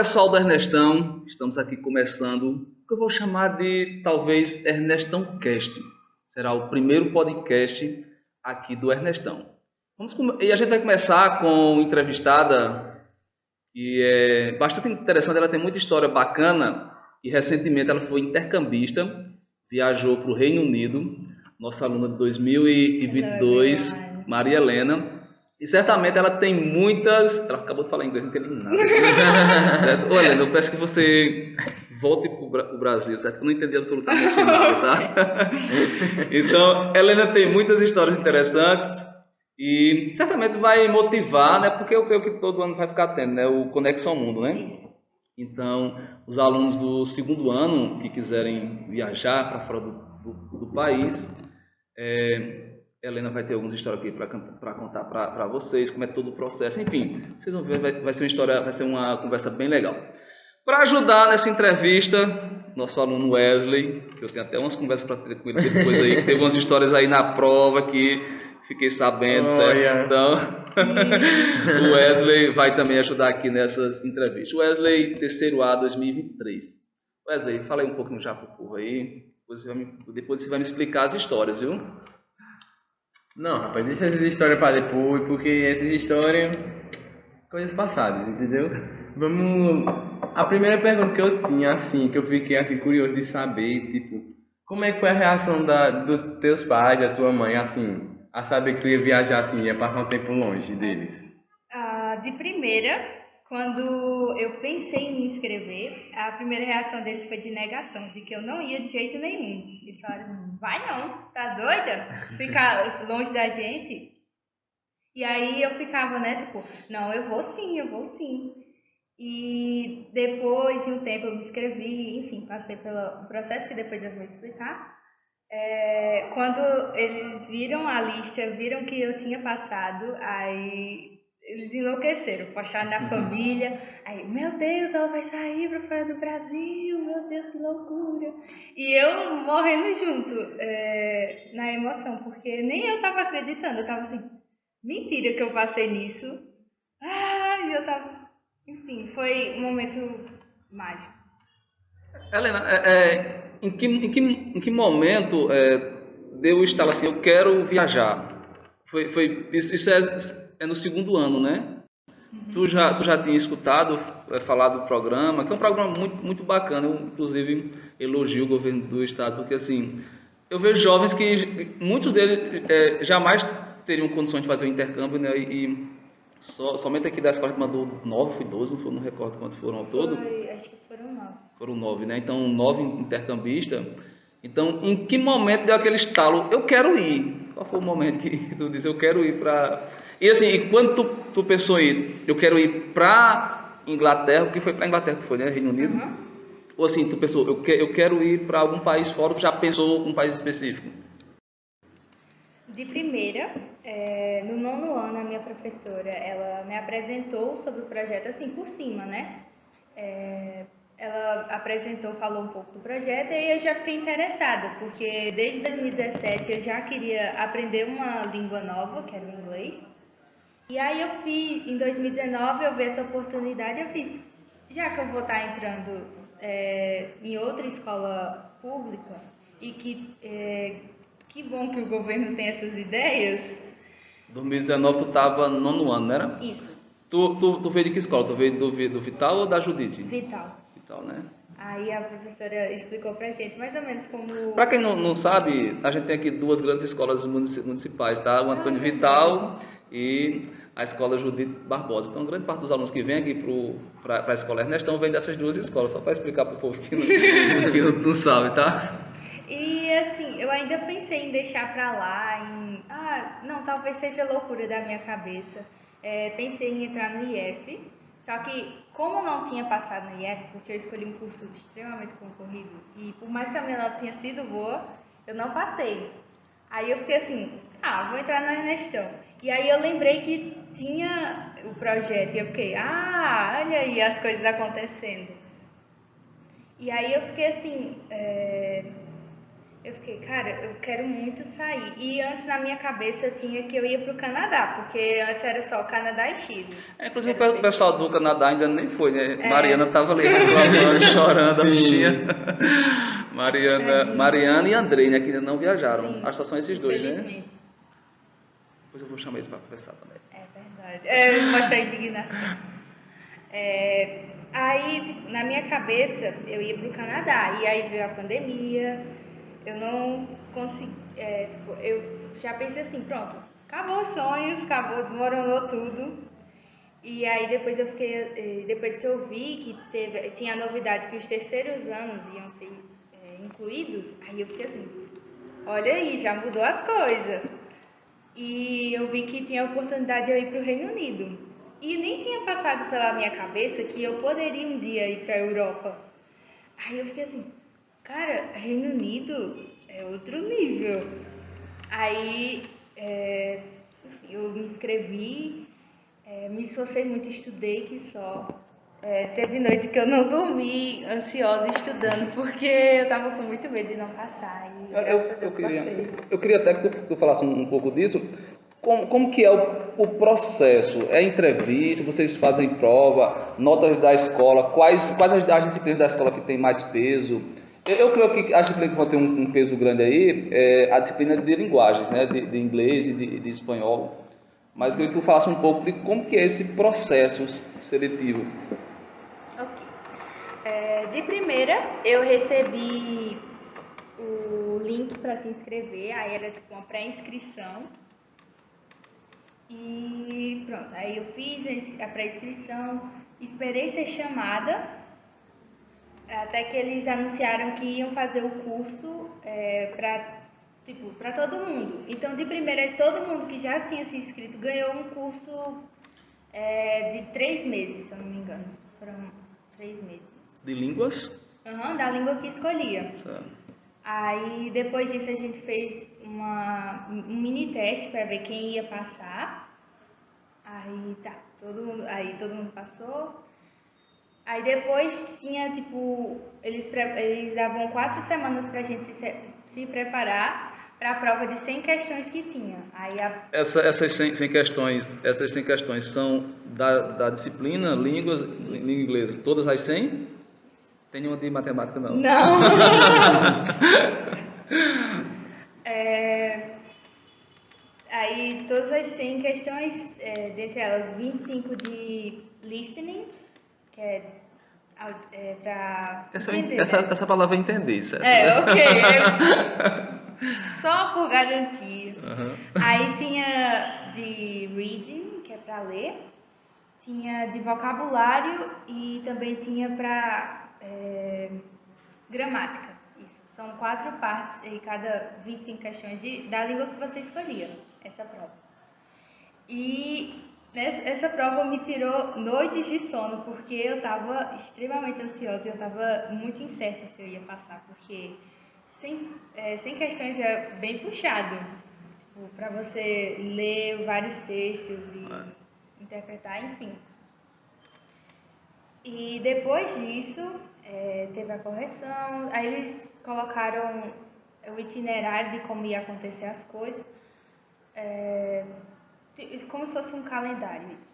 pessoal do Ernestão, estamos aqui começando o que eu vou chamar de talvez Ernestão Cast. Será o primeiro podcast aqui do Ernestão. E a gente vai começar com uma entrevistada que é bastante interessante, ela tem muita história bacana e recentemente ela foi intercambista, viajou para o Reino Unido, nossa aluna de 2022, Maria Helena. E certamente ela tem muitas... Ela acabou de falar inglês, não entendi nada. Certo? Ô, Helena, eu peço que você volte para o Brasil, certo? Eu não entendi absolutamente nada, tá? Então, Helena tem muitas histórias interessantes e certamente vai motivar, né? Porque eu creio que todo ano vai ficar tendo, né? O Conexão Mundo, né? Então, os alunos do segundo ano que quiserem viajar para fora do país... Helena vai ter algumas histórias aqui para contar para vocês, como é todo o processo. Enfim, vocês vão ver, vai ser uma história, vai ser uma conversa bem legal. Para ajudar nessa entrevista, nosso aluno Wesley, que eu tenho até umas conversas para ter com ele depois aí, que teve umas histórias aí na prova que fiquei sabendo, certo? Yeah. Então, o Wesley vai também ajudar aqui nessas entrevistas. Wesley, terceiro A 2023. Wesley, fala aí um pouquinho já pro povo aí, depois você vai me explicar as histórias, viu? Não, rapaz, deixa essas histórias para depois, porque essas histórias... coisas passadas, entendeu? Vamos... A primeira pergunta que eu tinha, assim, que eu fiquei assim, curioso de saber, tipo... como é que foi a reação dos teus pais, da tua mãe, assim... a saber que tu ia viajar, assim, ia passar um tempo longe deles? De primeira... Quando eu pensei em me inscrever, a primeira reação deles foi de negação, de que eu não ia de jeito nenhum. Eles falaram, vai não, tá doida? Ficar longe da gente? E aí eu ficava, né, tipo, não, eu vou sim. E depois de um tempo eu me inscrevi, enfim, passei pelo processo que depois eu vou explicar. Quando eles viram a lista, viram que eu tinha passado, aí... eles enlouqueceram, postaram na família, aí, meu Deus, ela vai sair para fora do Brasil, meu Deus, que loucura. E eu morrendo junto, na emoção, porque nem eu tava acreditando, eu tava assim, mentira que eu passei nisso. E eu tava, enfim, foi um momento mágico. Helena, em que momento deu o estalo assim, eu quero viajar? Isso é no segundo ano, né? Uhum. Tu já tinha escutado falar do programa, que é um programa muito, muito bacana. Eu, inclusive, elogio o governo do estado, porque assim, eu vejo jovens que muitos deles jamais teriam condições de fazer o intercâmbio, né? E somente aqui da escola a gente mandou 9, foi 12, não recordo quantos foram ao todo. Acho que foram 9. Foram 9, né? Então, 9 intercambistas. Então, em que momento deu aquele estalo? Eu quero ir. Qual foi o momento que tu disse, eu quero ir para... E assim, e quando tu pensou em ir, eu quero ir para Inglaterra, porque foi para Inglaterra que foi, né? Reino Unido? Uhum. Ou assim, tu pensou, eu quero ir para algum país fora, ou já pensou um país específico? De primeira, no nono ano, a minha professora, ela me apresentou sobre o projeto, assim, por cima, né? Ela apresentou, falou um pouco do projeto e eu já fiquei interessada, porque desde 2017 eu já queria aprender uma língua nova, que era o inglês. E aí eu fiz, em 2019 eu vi essa oportunidade, eu fiz, já que eu vou estar entrando em outra escola pública e que bom que o governo tem essas ideias. 2019 tu estava no nono ano, não era? Isso. Tu veio de que escola? Tu veio do Vital ou da Judite? Vital. Vital, né? Aí a professora explicou pra gente mais ou menos como... Para quem não sabe, a gente tem aqui duas grandes escolas municipais, tá? O Antônio Vital e a escola Judite Barbosa. Então, grande parte dos alunos que vêm aqui para a escola Ernestão vem dessas duas escolas, só para explicar para o povo que não sabe, tá? E assim, eu ainda pensei em deixar pra lá, não, talvez seja loucura da minha cabeça. Pensei em entrar no IF, só que como eu não tinha passado no IF, porque eu escolhi um curso extremamente concorrido, e por mais que a minha nota tenha sido boa, eu não passei. Aí eu fiquei assim, vou entrar no Ernestão. E aí eu lembrei que tinha o projeto, e eu fiquei, olha aí as coisas acontecendo. E aí eu fiquei assim... Eu fiquei, cara, eu quero muito sair. E antes na minha cabeça tinha que eu ia pro Canadá, porque antes era só Canadá e Chile. Inclusive Era o pessoal do Canadá ainda nem foi, né? É. Mariana estava ali reclamando, chorando, a Sim. bichinha. Mariana, Tadinho. Mariana e Andrei, né? Que ainda não viajaram. Sim, Acho que só são esses dois, né? infelizmente. Depois eu vou chamar eles para conversar também. É verdade. É, mostrar a indignação. Aí, tipo, na minha cabeça, eu ia pro Canadá. E aí veio a pandemia. Eu não consegui. Tipo, eu já pensei assim, pronto, acabou os sonhos, acabou, desmoronou tudo. E aí depois eu fiquei. Depois que eu vi que tinha a novidade que os terceiros anos iam ser incluídos, aí eu fiquei assim, olha aí, já mudou as coisas. E eu vi que tinha a oportunidade de eu ir para o Reino Unido. E nem tinha passado pela minha cabeça que eu poderia um dia ir para a Europa. Aí eu fiquei assim, cara, Reino Unido é outro nível. Aí enfim, eu me inscrevi, me esforcei muito, estudei que só. Teve noite que eu não dormi, ansiosa, estudando, porque eu tava com muito medo de não passar. E graças a Deus passei. Eu queria até que tu falasse um pouco disso. Como que é o processo? É entrevista, vocês fazem prova, notas da escola, quais as disciplinas da escola que tem mais peso? Eu creio que as disciplinas que vão ter um peso grande aí é a disciplina de linguagens, né? De inglês e de espanhol. Mas eu queria que tu falasse um pouco de como que é esse processo seletivo. Ok. De primeira, eu recebi o link para se inscrever, aí era tipo uma pré-inscrição. E pronto, aí eu fiz a pré-inscrição, esperei ser chamada, até que eles anunciaram que iam fazer o curso para todo mundo. Então, de primeira, todo mundo que já tinha se inscrito ganhou um curso de 3 meses, se eu não me engano. Foram 3 meses. De línguas? Da língua que escolhia. Certo. Aí, depois disso, a gente fez um mini teste para ver quem ia passar. Aí todo mundo passou. Aí depois tinha, tipo, eles davam 4 semanas pra gente se preparar para a prova de 100 questões que tinha. Aí Essas 100 questões são da disciplina língua inglesa. Todas as 100? Tem nenhuma de matemática, não? Não! Aí todas as 100 questões, dentre elas 25 de listening, que é para entender, né? Essa palavra é entender, certo? Ok. Só por garantia. Uhum. Aí tinha de reading, que é para ler. Tinha de vocabulário e também tinha para gramática. Isso. São 4 partes em cada 25 questões da língua que você escolhia, essa prova. E essa prova me tirou noites de sono, porque eu estava extremamente ansiosa e eu estava muito incerta se eu ia passar, porque 100 questões é bem puxado, tipo, para você ler vários textos e interpretar, enfim. E depois disso, teve a correção, aí eles colocaram o itinerário de como ia acontecer as coisas, como se fosse um calendário isso.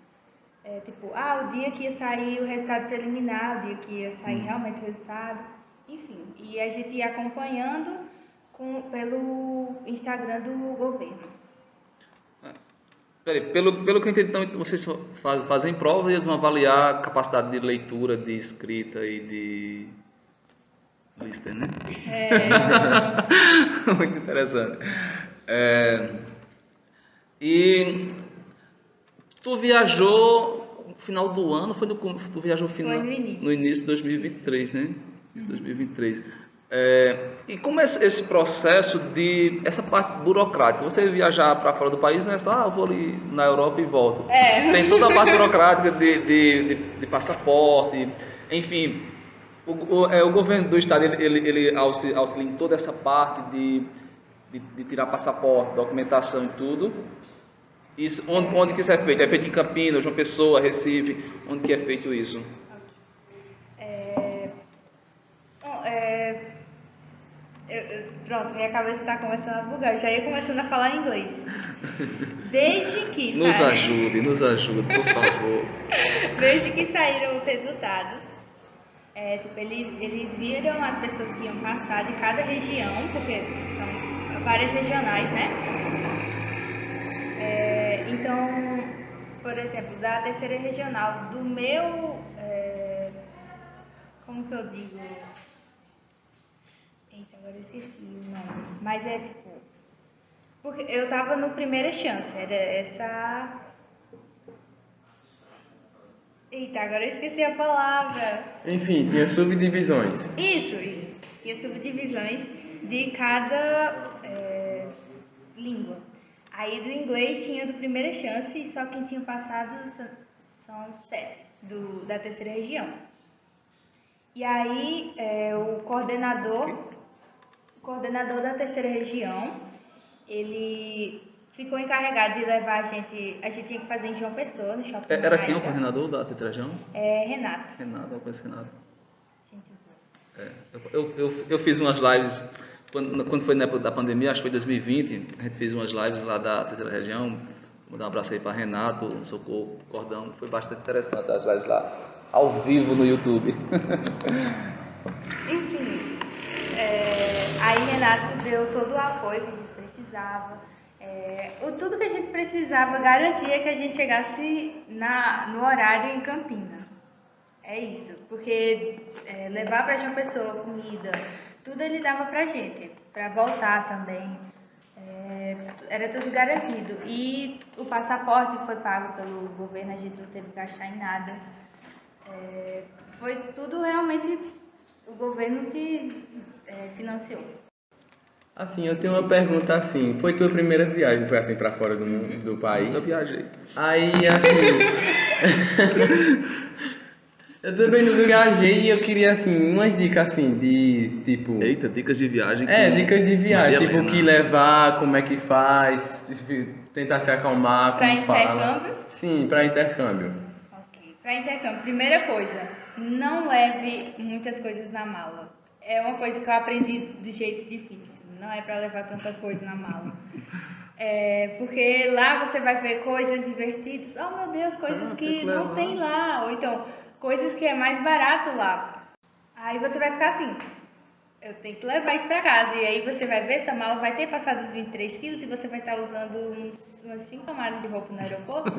Tipo, o dia que ia sair o resultado preliminar, o dia que ia sair realmente o resultado, enfim. E a gente ia acompanhando pelo Instagram do governo. Peraí, pelo que eu entendi, então vocês fazem prova e eles vão avaliar a capacidade de leitura, de escrita e de listening, né? Muito interessante. E tu viajou no final do ano, tu viajou no início de 2023, né? 2023. E como é esse processo essa parte burocrática? Você viajar para fora do país não é só, eu vou ali na Europa e volto. Tem toda a parte burocrática de passaporte, enfim. O governo do estado ele auxilia em toda essa parte de tirar passaporte, documentação e tudo. Isso, onde que isso é feito? É feito em Campinas, João Pessoa, Recife? Onde que é feito isso? Pronto, minha cabeça está começando a bugar. Eu já ia começando a falar inglês. Desde que Nos ajude, por favor. Desde que saíram os resultados, tipo, eles viram as pessoas que iam passar de cada região, porque são várias regionais, né? Então, por exemplo, da terceira regional, do meu... como que eu digo? Eita, agora eu esqueci o nome. Mas é tipo... Porque eu tava no primeira chance, era essa... Eita, agora eu esqueci a palavra. Enfim, tinha subdivisões. Isso. Tinha subdivisões de cada língua. Aí do inglês tinha do primeira chance, só quem tinha passado são 7 da terceira região. E aí o coordenador da terceira região, ele ficou encarregado de levar a gente tinha que fazer em João Pessoa, no shopping. Era quem o coordenador da terceira região? Renato. Renato, eu conheço Renato. Gente boa. Eu fiz umas lives, quando foi na época da pandemia, acho que foi 2020, a gente fez umas lives lá da terceira região. Vou dar um abraço aí para Renato, Socorro, Cordão, foi bastante interessante as lives lá, ao vivo no YouTube. Enfim, aí Renato deu todo o apoio que a gente precisava. Tudo que a gente precisava garantia que a gente chegasse no horário em Campina. É isso, porque levar para João Pessoa comida, tudo ele dava pra gente, para voltar também. Era tudo garantido. E o passaporte foi pago pelo governo, a gente não teve que gastar em nada. Foi tudo realmente o governo que financiou. Assim, eu tenho uma pergunta assim. Foi tua primeira viagem? Foi assim pra fora do país? Eu viajei. Aí, assim... eu também não viajei e eu queria, assim, umas dicas, assim, de, tipo... Eita, dicas de viagem. Dicas de viagem. Maria Tipo, o Helena. que levar, como é que faz, tentar se acalmar, Pra como fala. intercâmbio? Sim, pra intercâmbio. Ok. Para intercâmbio, primeira coisa, não leve muitas coisas na mala. É uma coisa que eu aprendi do jeito difícil. Não é para levar tanta coisa na mala. Porque lá você vai ver coisas divertidas. Oh, meu Deus, coisas que não tem lá. Ou então, coisas que é mais barato lá. Aí você vai ficar assim... Eu tenho que levar isso pra casa. E aí você vai ver, essa mala vai ter passado os 23 quilos e você vai estar usando umas 5 camadas de roupa no aeroporto.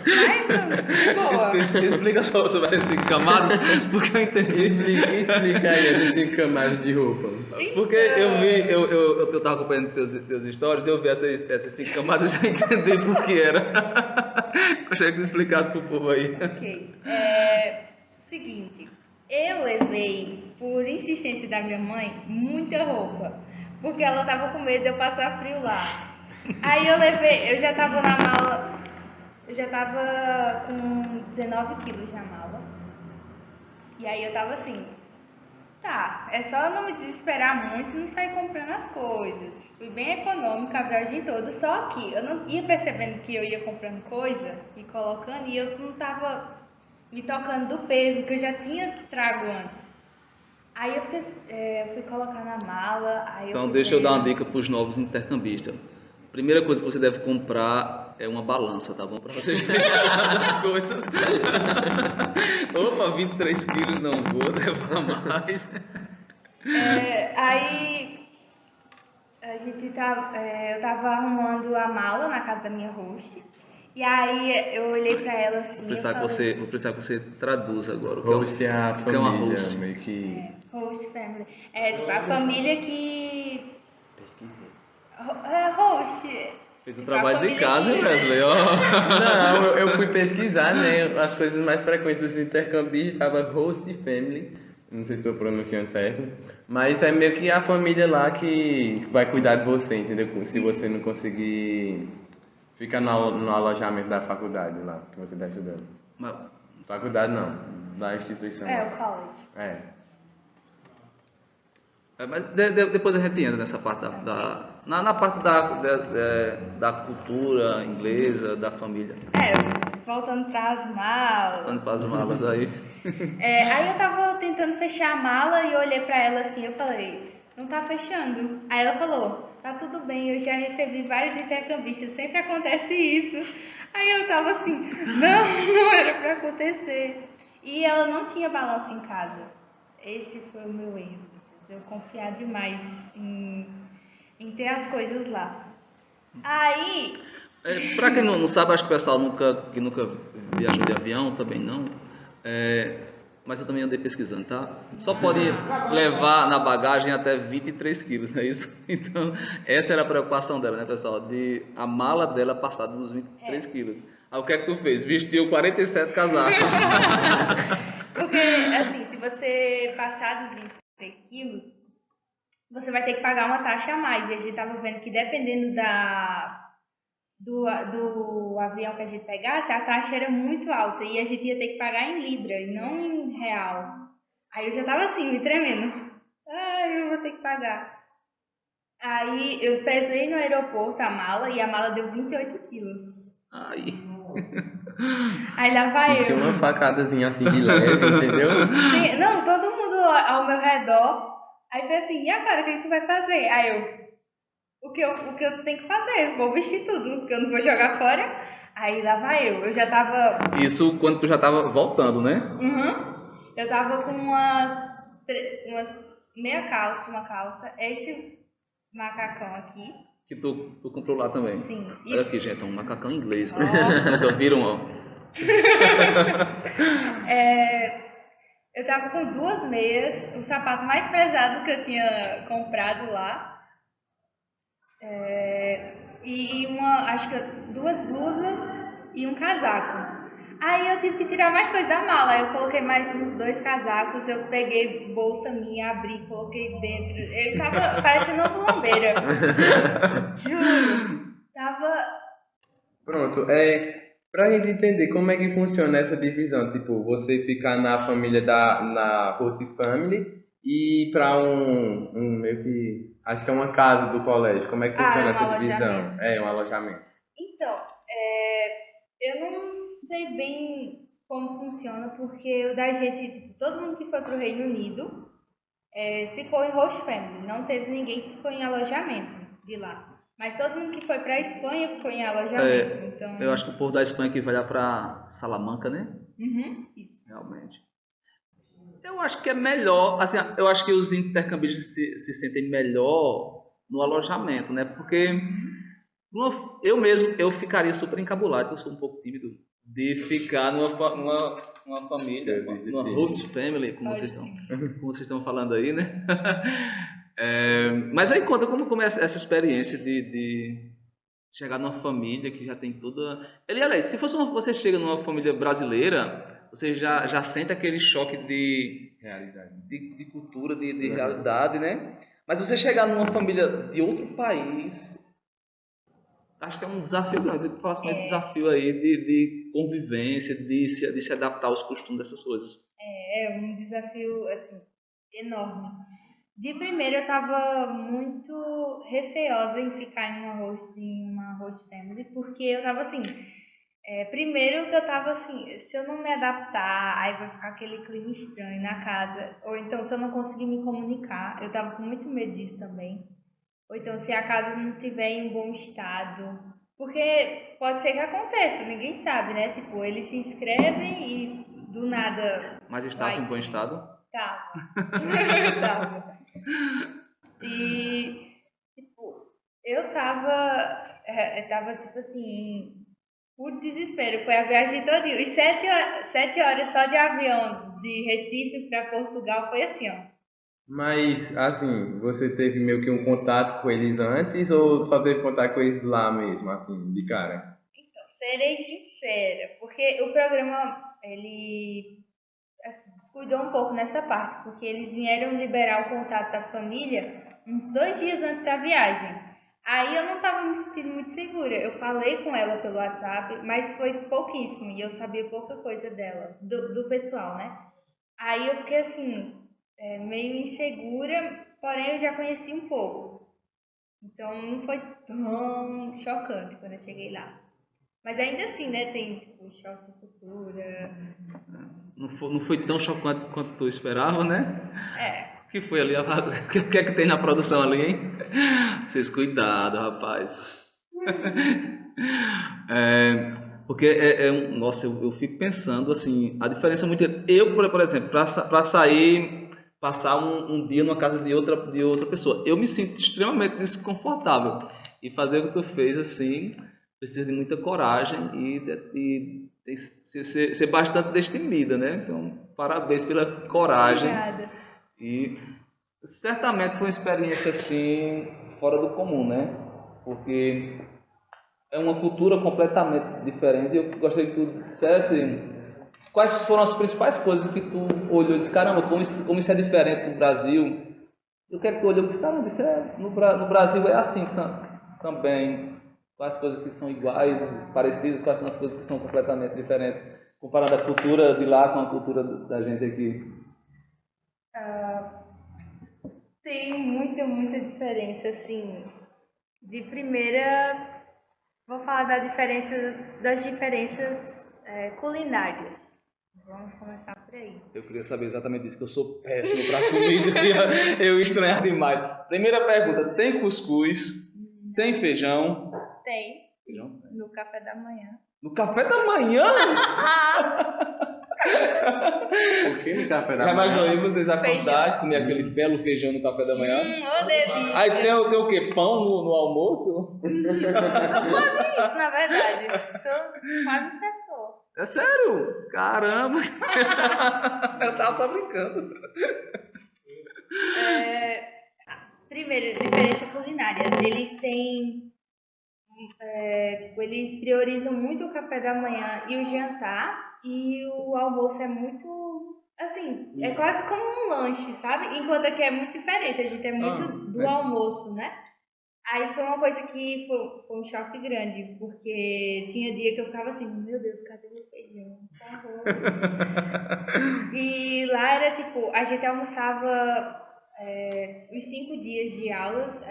Mas, de boa. Explica só sobre essas 5 camadas, porque eu entendi. Explica aí as 5 camadas de roupa. Porque eu tava acompanhando teus stories e eu vi essas 5 camadas e eu entendi por que era. Gostaria que tu explicasse pro povo aí. Ok. Seguinte, eu levei, por insistência da minha mãe, muita roupa. Porque ela tava com medo de eu passar frio lá. Aí eu já tava na mala, eu já tava com 19 quilos na mala. E aí eu tava assim, tá, é só não me desesperar muito e não sair comprando as coisas. Fui bem econômica a viagem toda, só que eu não ia percebendo que eu ia comprando coisa e colocando, e eu não tava me tocando do peso que eu já tinha trago antes. Aí eu fui colocar na mala. Então deixa eu dar uma dica para os novos intercambistas. Primeira coisa que você deve comprar é uma balança, tá bom? Para você pesar as coisas. Opa, 23 quilos, não vou levar mais. Aí eu tava arrumando a mala na casa da minha host. E aí eu olhei pra ela assim. Vou precisar que você traduza agora. Host é a família, uma host? meio que... Host family. Tipo, a família que... Pesquisei. Host. Fez o Tipo, trabalho a de família casa, que- Wesley, ó. Não, eu fui pesquisar, né? As coisas mais frequentes dos intercambistas estava host family. Não sei se estou pronunciando certo. Mas é meio que a família lá que vai cuidar de você, entendeu? Se você não conseguir ficar no alojamento da faculdade lá que você está estudando. Mas, Faculdade não, da instituição. o college. mas depois a gente entra nessa parte na parte da cultura inglesa, da família. Voltando para as malas. Falando para as malas aí. Aí eu tava tentando fechar a mala e eu olhei pra ela assim, eu falei, não tá fechando. Aí ela falou, tá tudo bem, eu já recebi vários intercambistas, sempre acontece isso. Aí eu tava assim, não era pra acontecer. E ela não tinha balanço em casa. Esse foi o meu erro, Matheus. Eu confiar demais em ter as coisas lá. Aí, Para quem não sabe, acho que o pessoal que nunca viajou de avião também não. Mas eu também andei pesquisando, tá? Só pode levar na bagagem até 23 quilos, não é isso? Então, essa era a preocupação dela, né, pessoal? De a mala dela passar dos 23 quilos. Aí o que é que tu fez? Vestiu 47 casacos. porque assim, se você passar dos 23 quilos, você vai ter que pagar uma taxa a mais. E a gente tava vendo que dependendo do avião que a gente pegasse, a taxa era muito alta e a gente ia ter que pagar em libra e não em real. Aí eu já tava assim, me tremendo. Ai, eu vou ter que pagar. Aí eu pesei no aeroporto a mala e a mala deu 28 quilos. Aí. Aí lá vai Senti eu. uma facadazinha assim de leve, entendeu? Sim, não, todo mundo ao meu redor. Aí foi assim, e agora, o que tu vai fazer? Aí eu, o que eu tenho que fazer? Vou vestir tudo, porque eu não vou jogar fora. Aí lá vai eu já tava. Isso quando tu já tava voltando, né? Eu tava com umas meia calça, uma calça, esse macacão aqui. Que tu comprou lá também. Sim. Olha aqui, gente, é um macacão inglês. Pra vocês que nunca viram, ó. Eu tava com duas meias, o sapato mais pesado que eu tinha comprado lá. E acho que duas blusas e um casaco. Aí eu tive que tirar mais coisa da mala. Aí eu coloquei mais uns dois casacos. Eu peguei bolsa minha, abri, coloquei dentro. Eu tava parecendo uma lambeira. Juro. Tava. Pronto, pra gente entender como é que funciona essa divisão, tipo, você ficar na família na host family e pra um meio que, acho que é uma casa do colégio, como é que Ah, funciona é um essa divisão? alojamento. É, um alojamento. Então, eu não sei bem como funciona, porque o da gente, tipo, todo mundo que foi pro Reino Unido ficou em host family, não teve ninguém que ficou em alojamento de lá. Mas todo mundo que foi pra Espanha ficou em alojamento, então... Eu acho que o povo da Espanha que vai lá pra Salamanca, né? Isso. Realmente. Eu acho que é melhor, assim, eu acho que os intercambistas se sentem melhor no alojamento, né? Porque eu mesmo, eu ficaria super encabulado, eu sou um pouco tímido, de ficar numa família, numa host family, como vocês estão falando aí, né? Mas aí conta como começa essa experiência de chegar numa família que já tem toda... Aliás, se fosse você chega numa família brasileira, você já sente aquele choque de Realidade. de cultura, de realidade, né? Mas você chegar numa família de outro país, acho que é um desafio grande. Eu faço esse desafio aí de convivência, de se adaptar aos costumes dessas coisas. É um desafio, assim, enorme. De primeiro eu tava muito receosa em ficar em uma host family, porque eu tava assim, primeiro que eu tava assim, se eu não me adaptar, aí vai ficar aquele clima estranho na casa, ou então se eu não conseguir me comunicar, eu tava com muito medo disso também. Ou então se a casa não estiver em bom estado, porque pode ser que aconteça, ninguém sabe, né? Tipo, eles se inscrevem e do nada Mas estava vai. em bom estado? Tava. Tava. E, tipo, eu tava, tipo assim, por desespero. Foi a viagem todinha. E 7 horas só de avião de Recife para Portugal foi assim, ó. Mas, assim, você teve meio que um contato com eles antes ou só teve contato com eles lá mesmo, assim, de cara? Serei sincera, porque o programa, ele assim, descuidou um pouco nessa parte, porque eles vieram liberar o contato da família uns 2 dias antes da viagem. Aí eu não estava me sentindo muito segura. Eu falei com ela pelo WhatsApp, mas foi pouquíssimo e eu sabia pouca coisa dela, do pessoal, né? Aí eu fiquei assim, meio insegura, porém eu já conheci um pouco. Então não foi tão chocante quando eu cheguei lá. Mas ainda assim, né, tem tipo choque de cultura. Não foi tão chocante quanto tu esperava, né? É. O que foi ali? O que é que tem na produção ali, hein? Vocês cuidado, rapaz. Porque nossa, eu fico pensando assim, a diferença é muito. Por exemplo, para sair, passar um dia numa casa de outra pessoa, eu me sinto extremamente desconfortável. E fazer o que tu fez assim, precisa de muita coragem e ser bastante destemida, né? Então, parabéns pela coragem. Obrigada. E certamente foi uma experiência assim fora do comum, né? Porque é uma cultura completamente diferente. Eu gostaria que tu dissesse quais foram as principais coisas que tu olhou e disse, caramba, como isso é diferente do Brasil. E o que é que tu olhou e disse, caramba, no Brasil é assim também. Quais coisas que são iguais, parecidas, quais são as coisas que são completamente diferentes, comparando a cultura de lá com a cultura da gente aqui. Tem muita diferença, assim. De primeira, vou falar das diferenças culinárias. Vamos começar por aí. Eu queria saber exatamente isso, que eu sou péssimo para comida e eu estranhar demais. Primeira pergunta, tem cuscuz? Tem feijão? Tem, Feijão? no café da manhã. No café da manhã? Por que no café da Já imaginou aí manhã? vocês acordar, comer aquele belo feijão no café da manhã? Ô delícia! Aí tem o quê? Pão no almoço? Quase isso, na verdade. Você quase acertou. É sério? Caramba! Eu tava só brincando. Primeiro, diferença culinária. Eles têm. Tipo, eles priorizam muito o café da manhã e o jantar. E o almoço é muito. Assim, é quase como um lanche, sabe? Enquanto aqui é muito diferente. A gente é muito do almoço, né? Aí foi uma coisa que foi um choque grande, porque tinha dia que eu ficava assim, meu Deus, cadê meu feijão? Por favor. E lá era tipo, a gente almoçava os 5 dias de aulas,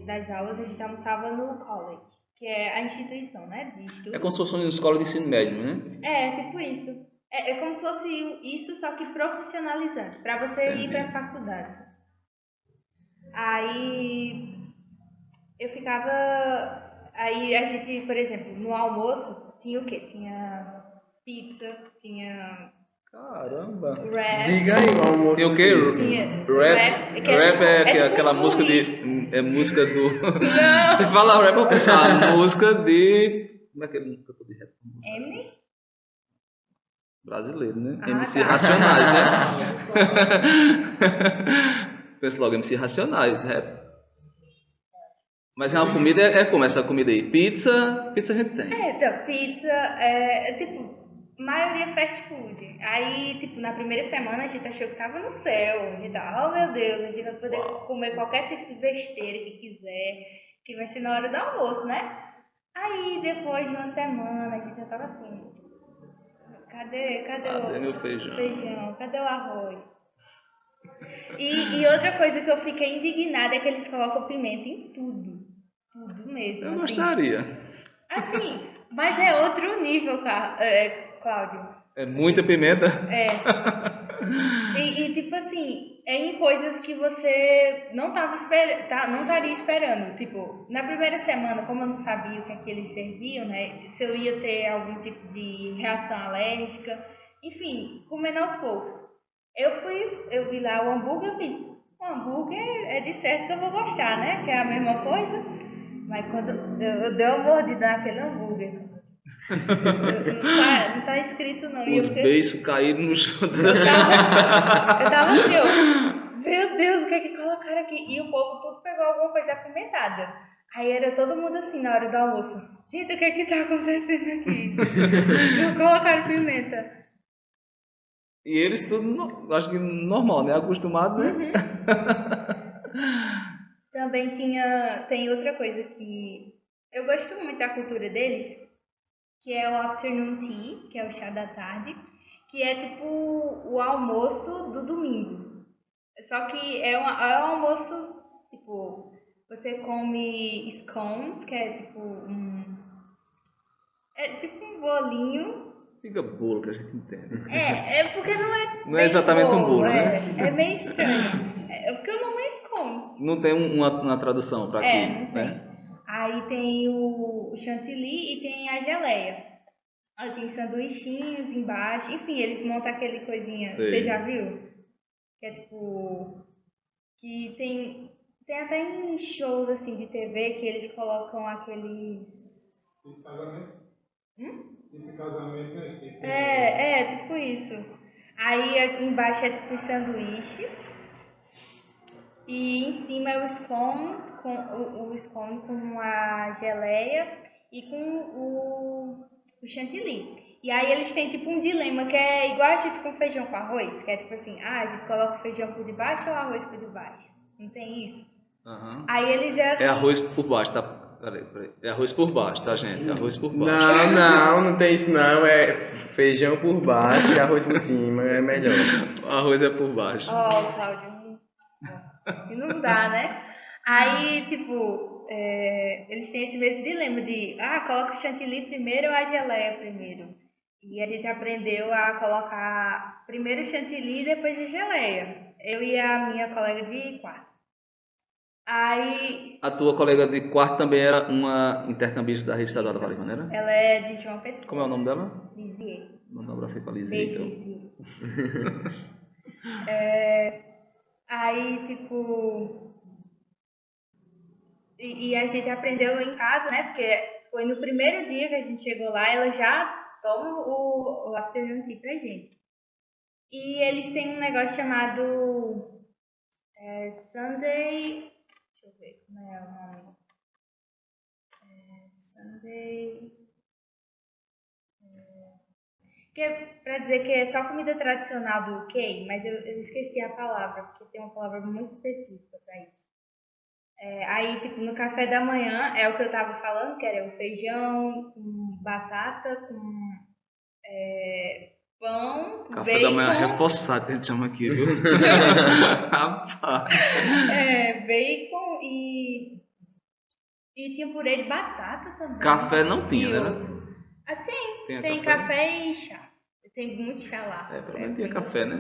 das aulas, a gente almoçava no college, que é a instituição, né, de estudo. É como se fosse uma escola de ensino médio, né? É, tipo isso. É como se fosse isso, só que profissionalizante, pra você ir pra faculdade. Aí eu ficava. Aí a gente, por exemplo, no almoço tinha o quê? Tinha pizza, tinha Caramba! wrap. Diga aí o almoço. Tem o quê? Tinha Rap, que é rap tipo- é, é tipo aquela um música burrito. É música do. Você fala rap, eu penso, música de. Como é que ele cantor de rap? Eminem? Brasileiro, né? Ah, MC tá. Racionais, né? Penso logo, MC Racionais, rap. Mas é uma comida, como essa comida aí? Pizza a gente tem. Então, pizza tipo, maioria fast food. Aí, tipo, na primeira semana a gente achou que tava no céu. A gente tava, oh meu Deus, a gente vai poder comer qualquer tipo de besteira que quiser, que vai ser na hora do almoço, né? Aí, depois de uma semana, a gente já tava assim, cadê Cadê meu feijão? feijão? Cadê o arroz? E outra coisa que eu fiquei indignada é que eles colocam pimenta em tudo. Tudo mesmo, Eu assim. gostaria. Assim, mas é outro nível, Cláudio. É muita pimenta? E tipo assim, é em coisas que você não não estaria esperando. Tipo, na primeira semana, como eu não sabia o que é que eles serviam, né? Se eu ia ter algum tipo de reação alérgica, enfim, comendo aos poucos. Eu vi lá o hambúrguer, eu fiz, o hambúrguer é de certo que eu vou gostar, né? Que é a mesma coisa. Mas quando eu dei uma mordida naquele hambúrguer, não tá escrito não. Os beiços caíram no chão. Eu tava assim, meu Deus, o que é que colocaram aqui? E o povo tudo pegou alguma coisa apimentada. Aí era todo mundo assim na hora do almoço. Gente, o que é que tá acontecendo aqui? Não colocaram pimenta. E eles tudo, acho que normal, né? Acostumado, né? Também tem outra coisa que eu gosto muito da cultura deles, que é o afternoon tea, que é o chá da tarde, que é tipo o almoço do domingo. Só que é um almoço, tipo, você come scones, que é tipo É tipo um bolinho. Diga bolo que a gente entende. É porque não é Não é exatamente um bolo, né? É meio estranho. É porque o nome é scones. Não tem uma tradução para aqui, Não tem. né? Aí tem o chantilly e tem a geleia. Aí tem sanduichinhos embaixo. Enfim, eles montam aquele coisinha. Sei. Você já viu? Que é tipo... Que tem até em shows assim de TV que eles colocam aqueles... Esse casamento? Hum? Esse casamento, né? Tipo isso. Aí aqui embaixo é tipo os sanduíches. E em cima é o scone o scone com a geleia e com o chantilly. E aí eles têm tipo um dilema que é igual a gente com feijão com arroz, que é tipo assim, a gente coloca o feijão por debaixo ou arroz por debaixo? Não tem isso? Uhum. Aí eles é assim... É arroz por baixo, tá? Peraí. É arroz por baixo, tá, gente? É arroz por baixo. Não tem isso não. É feijão por baixo e arroz por cima. É melhor. O arroz é por baixo. Ó, Cláudio, assim não dá, né? Aí, tipo, eles têm esse mesmo dilema de, coloca o chantilly primeiro ou a geleia primeiro? E a gente aprendeu a colocar primeiro o chantilly e depois a geleia. Eu e a minha colega de quarto. Aí... A tua colega de quarto também era uma intercambista da Rede Estadual da Vale Maneira? Ela é de João Pessoa. Como é o nome dela? Lizier. Manda um abraço aí pra Lizier, Beijo, então. Lizier. Aí, tipo... E a gente aprendeu em casa, né? Porque foi no primeiro dia que a gente chegou lá, ela já toma o afternoon tea pra gente. E eles têm um negócio chamado Sunday... Deixa eu ver como é o nome. Sunday... Que é pra dizer que é só comida tradicional do UK, mas eu esqueci a palavra, porque tem uma palavra muito específica pra isso. Aí, tipo, no café da manhã é o que eu tava falando, que era o feijão com batata, com pão, Café bacon. da manhã reforçado, que a gente chama aqui, viu? Rapaz. Bacon e tinha purê de batata também. Café não tinha, né? Tem café e chá. Tem muito chá lá. Pelo menos tinha café, né?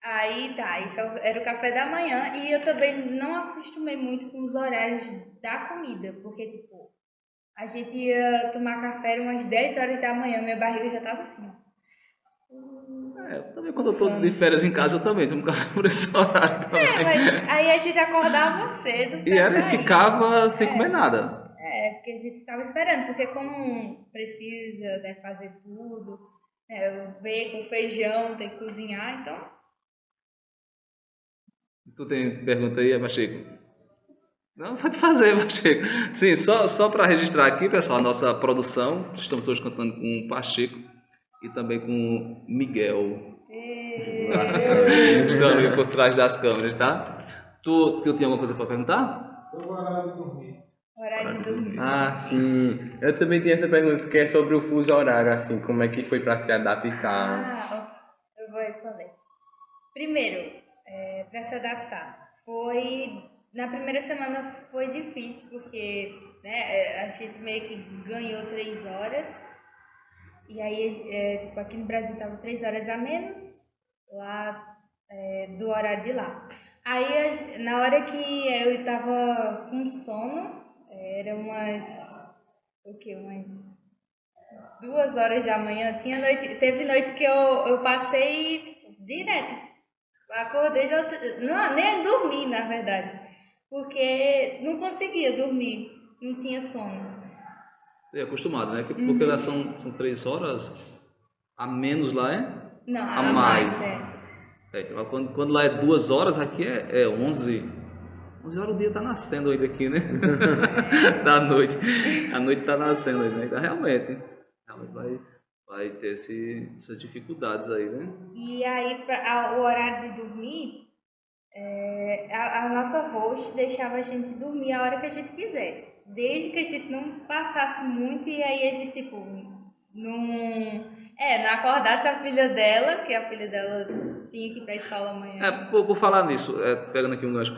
Aí tá, isso era o café da manhã e eu também não acostumei muito com os horários da comida, porque tipo, a gente ia tomar café umas 10 horas da manhã, minha barriga já tava assim. Também quando eu tô de férias em casa eu também tomo café por esse horário também. Mas aí a gente acordava cedo E ficava sem comer nada. Porque a gente ficava esperando, porque como precisa, né, fazer tudo, o bacon, feijão, tem que cozinhar, então... Tu tem pergunta aí, Pacheco? Não, pode fazer, Pacheco. Sim, só para registrar aqui, pessoal, a nossa produção. Estamos hoje contando com o Pacheco e também com o Miguel. Estão ali por trás das câmeras, tá? Tu tinha alguma coisa para perguntar? Sobre o horário de dormir. Horário de dormir. Sim. Eu também tenho essa pergunta que é sobre o fuso horário, assim, como é que foi para se adaptar? Ok. Eu vou responder. Primeiro, para se adaptar, na primeira semana foi difícil, porque né, a gente meio que ganhou 3 horas, e aí tipo, aqui no Brasil estava 3 horas a menos, lá do horário de lá. Aí na hora que eu estava com sono, era umas 2 horas da manhã, teve noite que eu passei direto. Acordei, nem dormi, na verdade, porque não conseguia dormir, não tinha sono. Você é acostumado, né? Porque lá são 3 horas, a menos lá Não, a mais. Então, quando lá é 2 horas, aqui é 11. 11 horas o dia tá nascendo ainda aqui, né? Da noite. A noite tá nascendo ainda. Então, realmente vai ter essas dificuldades aí, né? E aí, o horário de dormir, a nossa host deixava a gente dormir a hora que a gente quisesse. Desde que a gente não passasse muito e aí a gente, tipo, não acordasse a filha dela, porque a filha dela tinha que ir pra escola amanhã. Por falar nisso, pegando aqui um gancho,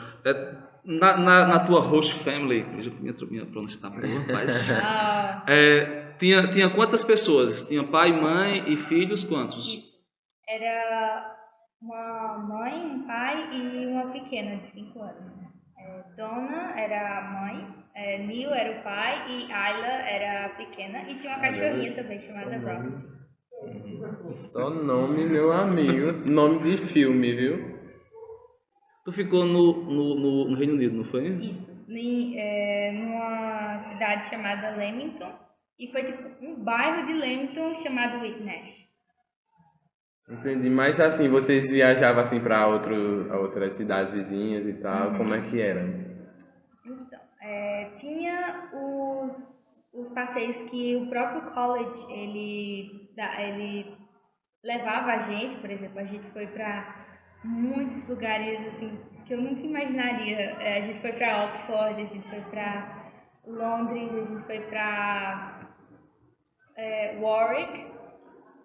Na tua host family, minha pronúncia está boa, mas Ah, tinha quantas pessoas? Tinha pai, mãe e filhos, quantos? isso. Era uma mãe, um pai e uma pequena de 5 anos. Donna era a mãe, Neil era o pai e Ayla era a pequena. E tinha uma cachorrinha também chamada Robin. Só nome, meu amigo. Nome de filme, viu? Tu ficou no Reino Unido, não foi? Isso. Numa cidade chamada Leamington. E foi tipo um bairro de Leamington chamado Whitnash. Entendi. Mas assim, vocês viajavam assim pra outras cidades vizinhas e tal, como é que era? Então, tinha os passeios que o próprio college ele levava a gente, por exemplo, a gente foi para muitos lugares assim que eu nunca imaginaria. A gente foi para Oxford, a gente foi para Londres, a gente foi para Warwick,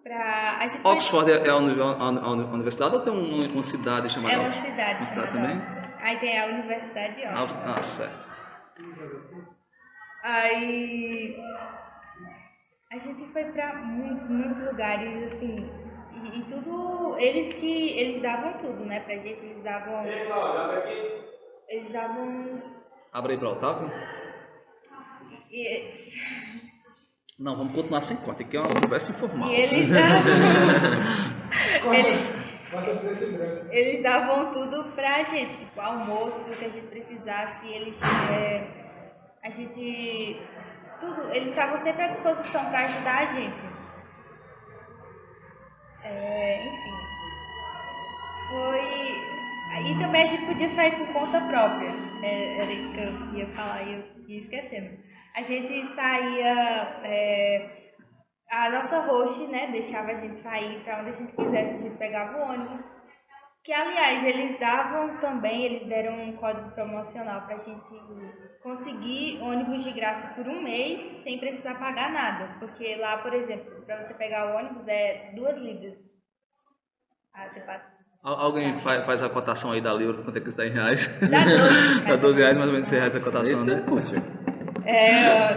a gente foi, Oxford é a universidade ou tem uma cidade chamada é uma Oxford? cidade Uma cidade chamada também? Oxford. Aí tem a Universidade de Oxford. Certo. Aí a gente foi pra muitos lugares, assim, e tudo, eles davam tudo, né, pra gente, eles davam, Abre aí para Otávio. e, Não, vamos continuar sem conta, que é uma conversa informal. e eles davam, Bota preto e branco. eles davam tudo pra gente, tipo, almoço, que a gente precisasse, a gente, tudo, eles estavam sempre à disposição pra ajudar a gente. Enfim, foi. E também a gente podia sair por conta própria. Era isso que eu ia falar e eu ia esquecendo. A gente saía. A nossa host, né, deixava a gente sair para onde a gente quisesse, a gente pegava o ônibus. Que, aliás, eles deram um código promocional para a gente conseguir ônibus de graça por um mês sem precisar pagar nada. Porque lá, por exemplo, para você pegar o ônibus é 2 libras. Alguém faz a cotação aí da Libra, quanto é que está em reais? Dá 12. Dá 12 reais, mais ou menos 100 reais a cotação, né? Poxa.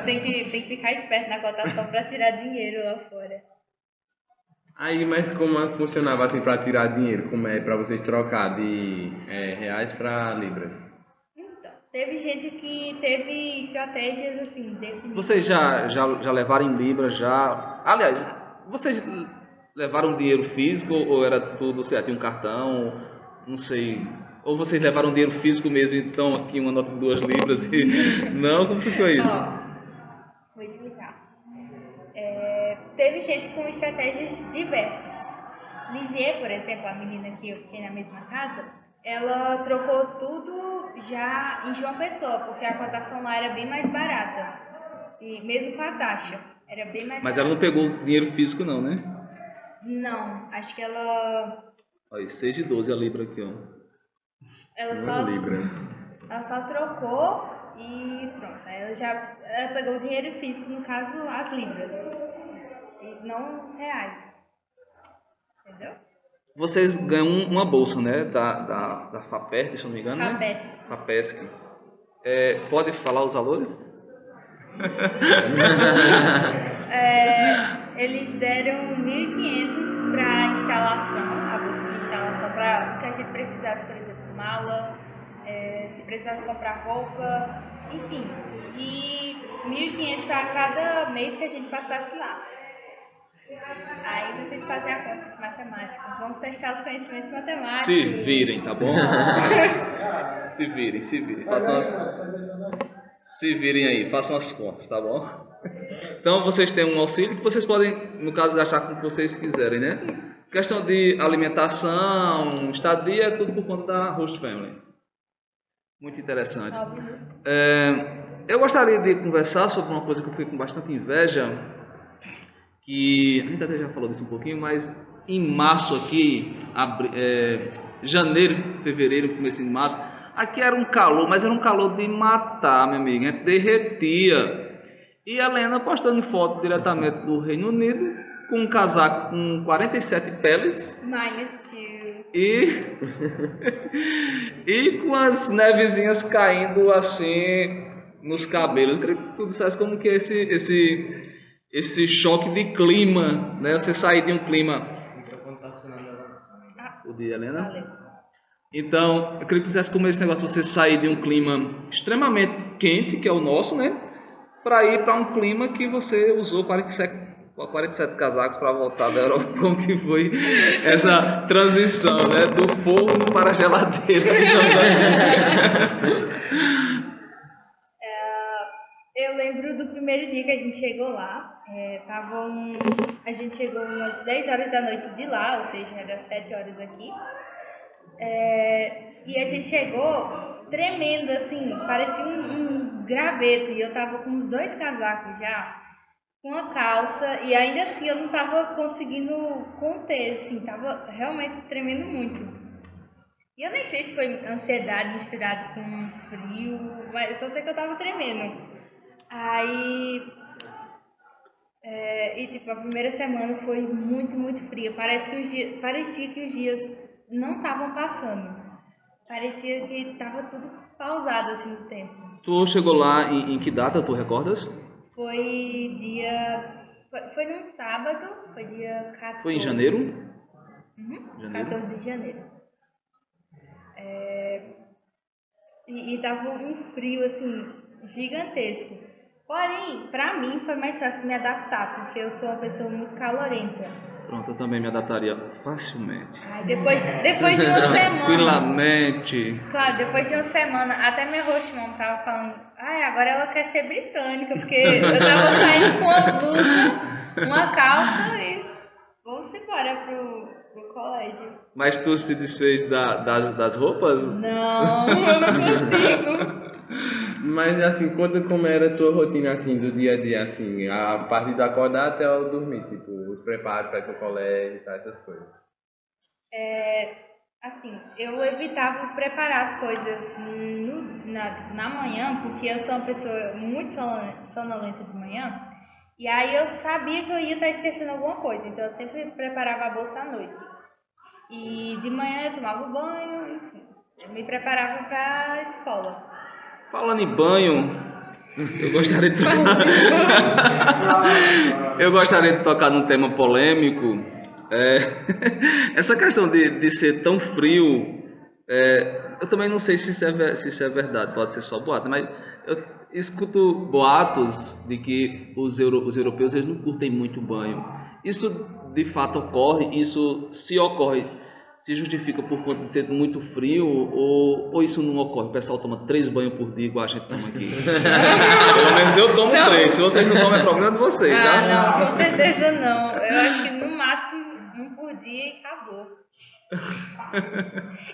Tem que ficar esperto na cotação para tirar dinheiro lá fora. Aí, mas como funcionava assim pra tirar dinheiro? Como é pra vocês trocar de reais pra libras? Então, teve gente que teve estratégias assim, definidas. Vocês já levaram em Libra, já... Aliás, vocês levaram dinheiro físico ou era tudo, sei lá, tinha um cartão, não sei... Ou vocês levaram dinheiro físico mesmo, então aqui uma nota de 2 libras e... Não, como ficou isso? Vou explicar. Teve gente com estratégias diversas. Lizier, por exemplo, a menina que eu fiquei na mesma casa, ela trocou tudo já em João Pessoa, porque a cotação lá era bem mais barata. E mesmo com a taxa, era bem mais Mas barata. ela não pegou dinheiro físico não, né? Não, acho que ela... Olha, 6,12 a Libra aqui, ó. Uma libra. Ela só trocou e pronto. Aí ela pegou o dinheiro físico, no caso, as libras. E não os reais. Entendeu? Vocês ganham uma bolsa, né? Da FAPESC, se eu não me engano, né? FAPESC. Pode falar os valores? Eles deram 1.500 para instalação, a bolsa de instalação, para o que a gente precisasse, por exemplo, mala, se precisasse comprar roupa, enfim. E 1.500 a cada mês que a gente passasse lá. Aí vocês fazem a conta de matemática. Vamos testar os conhecimentos matemáticos. Se virem, tá bom? Se virem. Se virem aí, façam as contas, tá bom? Então vocês têm um auxílio que vocês podem, no caso, gastar com o que vocês quiserem, né? Questão de alimentação, estadia, tudo por conta da Host Family. Muito interessante. Eu gostaria de conversar sobre uma coisa que eu fiquei com bastante inveja, que a gente até já falou disso um pouquinho, mas em março aqui, janeiro, fevereiro, começo de março, aqui era um calor, mas era um calor de matar, meu amigo, a gente derretia. E a Helena postando foto diretamente do Reino Unido, com um casaco com 47 peles. Minus 2. e, e com as nevezinhas caindo assim nos cabelos. Eu queria que tu dissesse como que é esse choque de clima, né? Você sair de um clima. O microfone tá funcionando agora. O de Helena? Valeu. Então, eu queria que você dissesse como é esse negócio, você sair de um clima extremamente quente, que é o nosso, né? Para ir para um clima que você usou 47 casacos para voltar da Europa. Como que foi essa transição, né? Do forno para a geladeira, digamos assim. Eu lembro do primeiro dia que a gente chegou lá. A gente chegou umas 10 horas da noite de lá, ou seja, era 7 horas aqui. E a gente chegou tremendo, assim, parecia um graveto. E eu tava com uns 2 casacos já, com a calça, e ainda assim eu não tava conseguindo conter, assim, tava realmente tremendo muito. E eu nem sei se foi ansiedade misturada com frio, mas eu só sei que eu tava tremendo. Aí, tipo, a primeira semana foi muito, muito fria. Parecia que os dias não estavam passando. Parecia que estava tudo pausado, assim, no tempo. Tu chegou lá em que data, tu recordas? Foi num sábado, foi dia 14. Foi em janeiro? Uhum, Janeiro. 14 de janeiro. E tava um frio, assim, gigantesco. Porém, pra mim foi mais fácil me adaptar, porque eu sou uma pessoa muito calorenta. Pronto, eu também me adaptaria facilmente. Aí depois de uma semana, Tranquilamente. claro, depois de uma semana, até minha hostmom tava falando, ai, agora ela quer ser britânica, porque eu tava saindo com uma blusa, uma calça e vamos embora pro colégio. Mas tu se desfez das roupas? Não, eu não consigo. Mas assim, como era a tua rotina assim, do dia a dia, assim, a partir de acordar até eu dormir, tipo, os preparos para ir pro colégio e tal, essas coisas. Assim, eu evitava preparar as coisas na manhã, porque eu sou uma pessoa muito sonolenta de manhã, e aí eu sabia que eu ia estar esquecendo alguma coisa, então eu sempre preparava a bolsa à noite. E de manhã eu tomava banho, enfim, eu me preparava para a escola. Falando em banho, eu gostaria de eu gostaria de tocar num tema polêmico. Essa questão de ser tão frio, eu também não sei se isso é verdade, pode ser só boato, mas eu escuto boatos de que os europeus eles não curtem muito banho. Isso de fato ocorre? Isso se ocorre, se justifica por conta de ser muito frio ou isso não ocorre? O pessoal toma 3 banhos por dia igual a gente toma aqui. Pelo menos eu tomo 3. Se vocês não tomam é problema de vocês, tá? Não, com certeza não. Eu acho que no máximo um por dia e acabou.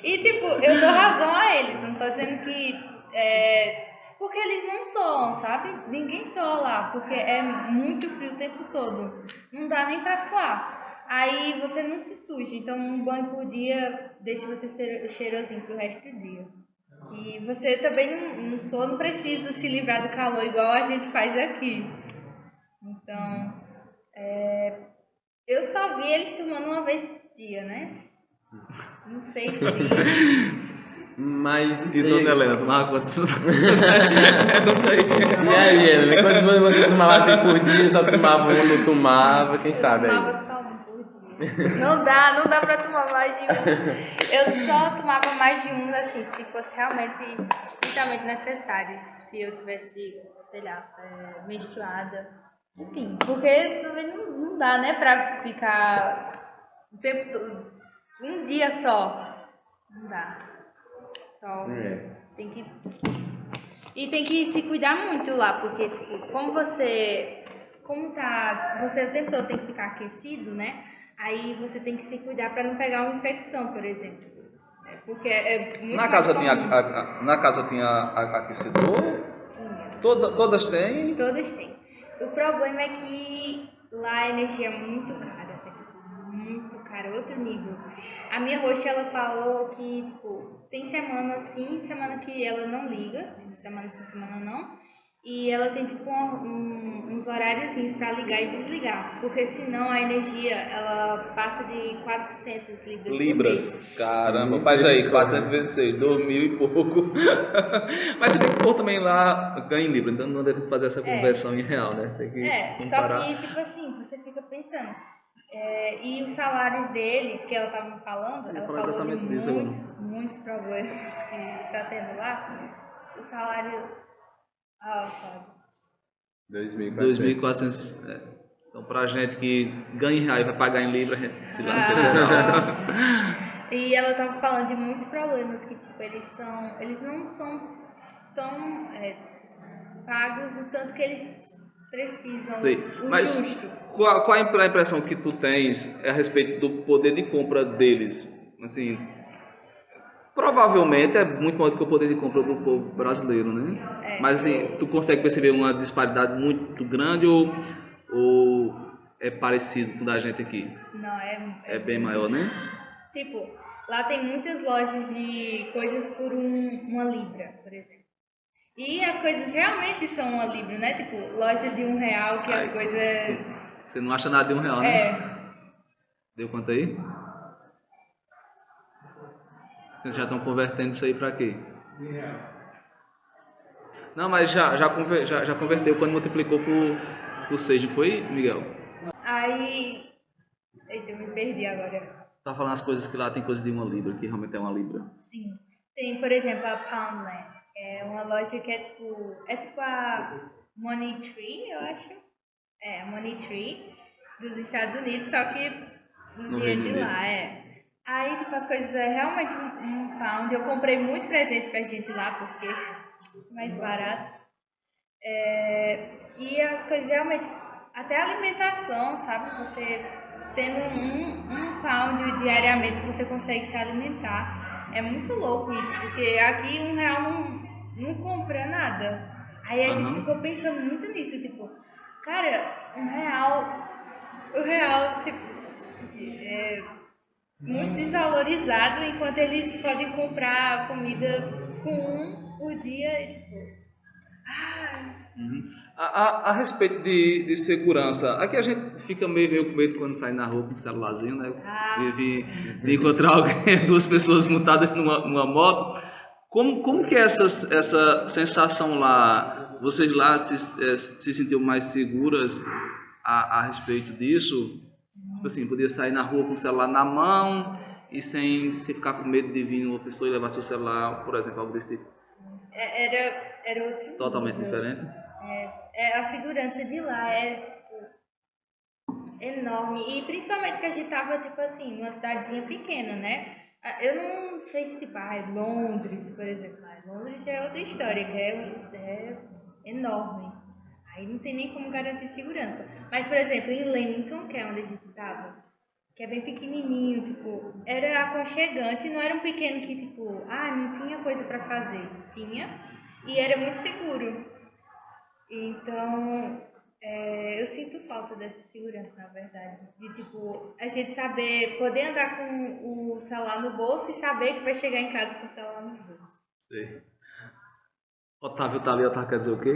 E tipo, eu dou razão a eles, não tô dizendo que porque eles não soam, sabe? Ninguém soa lá, porque é muito frio o tempo todo. Não dá nem pra suar. Aí você não se suja, então um banho por dia deixa você cheirosinho pro resto do dia. E você também não precisa se livrar do calor igual a gente faz aqui. Então, eu só vi eles tomando uma vez por dia, né? Não sei se... Mas. E Dona Helena, tomava quantos? E aí, Helena, quantos banhos você tomava assim por dia? Só tomava um, não tomava, quem sabe aí? Eu tomava só um por dia. Não dá pra tomar mais de um. Eu só tomava mais de um, assim, se fosse realmente estritamente necessário. Se eu tivesse, sei lá, menstruada. Enfim, porque também não dá, né, pra ficar o tempo todo, um dia só. Não dá. Só tem que... E tem que se cuidar muito lá, porque, tipo, você o tempo todo tem que ficar aquecido, né? Aí você tem que se cuidar para não pegar uma infecção, por exemplo. Porque é muito Na mais casa comum. na casa tinha aquecedor? Tinha. Todas têm? Todas têm. O problema é que lá a energia é muito cara, muito cara, outro nível. A minha host, ela falou que, tipo, tem semana sim, semana que ela não liga, semana sim, semana não. E ela tem tipo uns horáriozinhos para ligar e desligar, porque senão a energia ela passa de 400 libras por mês. Libras. Caramba, faz aí, 400 vezes 6, 2.000 e pouco. Mas você tem que pôr também lá, ganha em libra, então não deve fazer essa conversão em real, né? Tem que comparar. Só que tipo assim, você fica pensando. E os salários deles, que ela estava me falando, ela falou de muitos problemas que está tendo lá. O salário. Pode. 2.400. Então, pra gente que ganha em real e vai pagar em libra, a gente se lasca geral. E ela estava falando de muitos problemas que, tipo, eles não são tão pagos o tanto que eles precisam. Sim, mas justo. Qual a impressão que tu tens a respeito do poder de compra deles? Assim, provavelmente é muito maior do que o poder de compra do povo brasileiro, né? Mas assim, tu consegue perceber uma disparidade muito grande ou é parecido com o da gente aqui? Não, é bem maior, né? Tipo, lá tem muitas lojas de coisas por uma libra, por exemplo. E as coisas realmente são uma libra, né? Tipo, loja de R$1 que as coisas... Você não acha nada de R$1, né? Deu quanto aí? Vocês já estão convertendo isso aí pra quê? Não, mas já converteu quando multiplicou por 6, não foi, Miguel? Aí... Eita, eu me perdi agora. Tá falando as coisas que lá tem coisa de 1 libra, que realmente é 1 libra. Sim. Tem, por exemplo, a Poundland. É uma loja que é tipo a Money Tree, eu acho. A Money Tree dos Estados Unidos, só que no dia de lá, Aí, tipo, as coisas é realmente um pound. Eu comprei muito presente pra gente lá, porque é mais barato. E as coisas realmente, até a alimentação, sabe? Você tendo um pound diariamente, você consegue se alimentar. É muito louco isso, porque aqui R$1 não compra nada. Aí a gente ficou pensando muito nisso, tipo, cara, o real, tipo, é muito desvalorizado, enquanto eles podem comprar comida com por dia, e, tipo, A respeito de segurança, aqui a gente fica meio com medo quando sai na rua com um celularzinho, né? De encontrar alguém, duas pessoas montadas numa moto. Como que é essa sensação lá? Vocês lá se sentiam mais seguras a respeito disso? Tipo assim, podia sair na rua com o celular na mão e sem ficar com medo de vir uma pessoa e levar seu celular, por exemplo, algo desse tipo. Era outro Totalmente nível. diferente? A segurança de lá é tipo, enorme. E principalmente que a gente tava, tipo assim, numa cidadezinha pequena, né? Eu não sei se, tipo, Londres, por exemplo. Londres já é outra história, que é enorme. Aí não tem nem como garantir segurança. Mas, por exemplo, em Leamington, que é onde a gente tava, que é bem pequenininho, tipo, era aconchegante, não era um pequeno que, tipo, não tinha coisa pra fazer. Tinha, e era muito seguro. Então, eu sinto falta dessa segurança, na verdade. De, tipo, a gente saber, poder andar com o celular no bolso e saber que vai chegar em casa com o celular no bolso. Sei. Otávio tá ali, Otávio quer dizer o quê?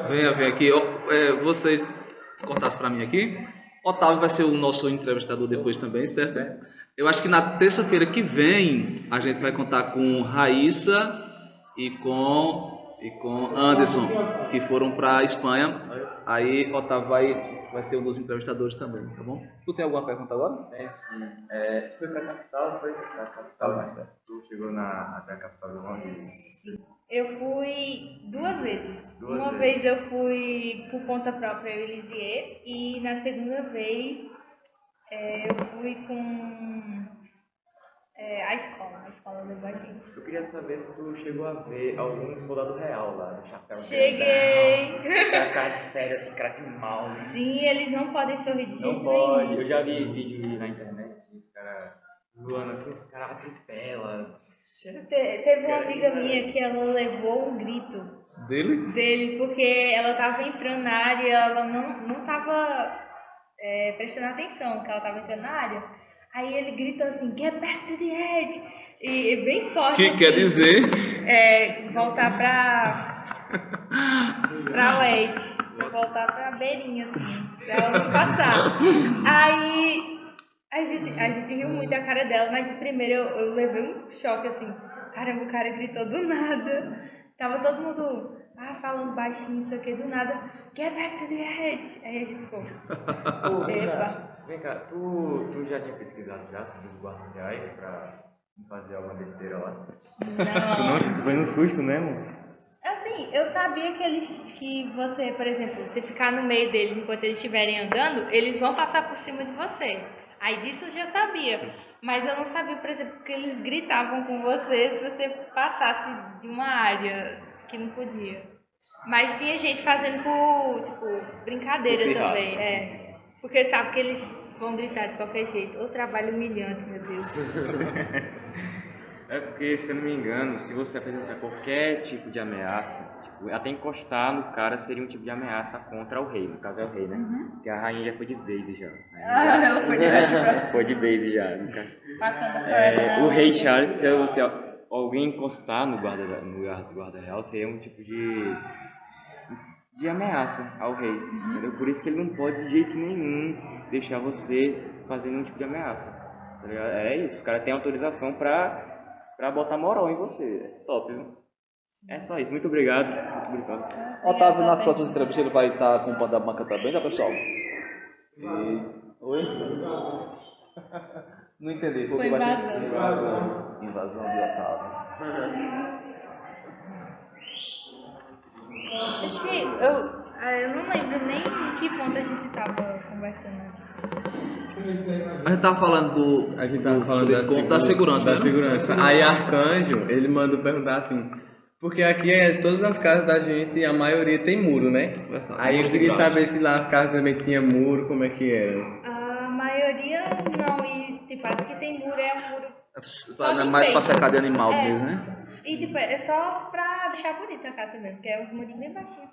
Vem aqui. Vocês cortassem para mim aqui. Otávio vai ser o nosso entrevistador depois também, certo? Eu acho que na terça-feira que vem a gente vai contar com Raíssa e com Anderson, que foram para a Espanha. Aí Otávio vai ser um dos entrevistadores também, tá bom? Tu tem alguma pergunta agora? Sim. Tu foi pra capital, foi pra capital, mas tu chegou até a capital do Londres? Sim. Eu fui 2 vezes. Uma vez eu fui por conta própria, eu e Lisier, e na segunda vez eu fui com a escola do Baixinho. Eu queria saber se tu chegou a ver algum soldado real lá no chapéu. Cheguei! Os caras cara sério, assim, cara de mal. Né? Sim, eles não podem sorrir de jeito nenhum. Não pode. nenhum. Eu já vi vídeo na internet, os caras zoando assim, os caras atropelam. Teve uma amiga minha que ela levou um grito dele, porque ela tava entrando na área, ela não tava prestando atenção que ela tava entrando na área. Aí ele gritou assim, get back to the edge, E bem forte. Que assim, quer dizer? Voltar pra oeste. Pra voltar pra beirinha, assim. Pra ela não passar. Aí a gente riu muito a cara dela, mas primeiro eu levei um choque assim. Caramba, o cara gritou do nada. Tava todo mundo falando baixinho, isso aqui, do nada. Get back to the edge. Aí a gente ficou. Epa. Vem cá, tu já tinha pesquisado já sobre os guardas reais pra não fazer alguma besteira lá? Não. Tu foi no susto mesmo? Assim, eu sabia que você, por exemplo, se ficar no meio deles enquanto eles estiverem andando, eles vão passar por cima de você. Aí disso eu já sabia. Mas eu não sabia, por exemplo, que eles gritavam com você se você passasse de uma área que não podia. Mas tinha gente fazendo por, tipo, brincadeira Por também. pirraça. Porque sabe que eles vão gritar de qualquer jeito. O trabalho humilhante, meu Deus. É porque, se eu não me engano, se você apresentar qualquer tipo de ameaça, tipo, até encostar no cara seria um tipo de ameaça contra o rei, no caso é o rei, né? Porque a rainha já foi de vez já. Ela foi de vez. Foi de vez já. Wakanda Forever. O rei Charles, se você, alguém encostar no guarda real, seria um tipo de ameaça ao rei. Entendeu? Por isso que ele não pode de jeito nenhum deixar você fazer nenhum tipo de ameaça. Tá ligado? É isso, os caras têm autorização pra botar moral em você. É top, viu? É só isso. Muito obrigado. Muito obrigado. Otávio, nas próximas entrevistas, ele vai estar acompanhando a banca também, tá, pessoal? Oi? Não entendi. Foi invasão. Invasão de Otávio. Acho que eu não lembro nem em que ponto a gente tava conversando antes. A gente tava falando da segurança, Da né? segurança. Aí Arcanjo, ele mandou perguntar assim, porque aqui todas as casas da gente, a maioria tem muro, né? Aí eu queria saber se lá as casas também tinham muro, como é que era. A maioria não, e tipo, as que tem muro é um muro só de Mais pra enfeite. cercar de animal mesmo, né? E tipo, é só pra deixar bonita a casa mesmo, porque é uns murinhos bem baixinhos.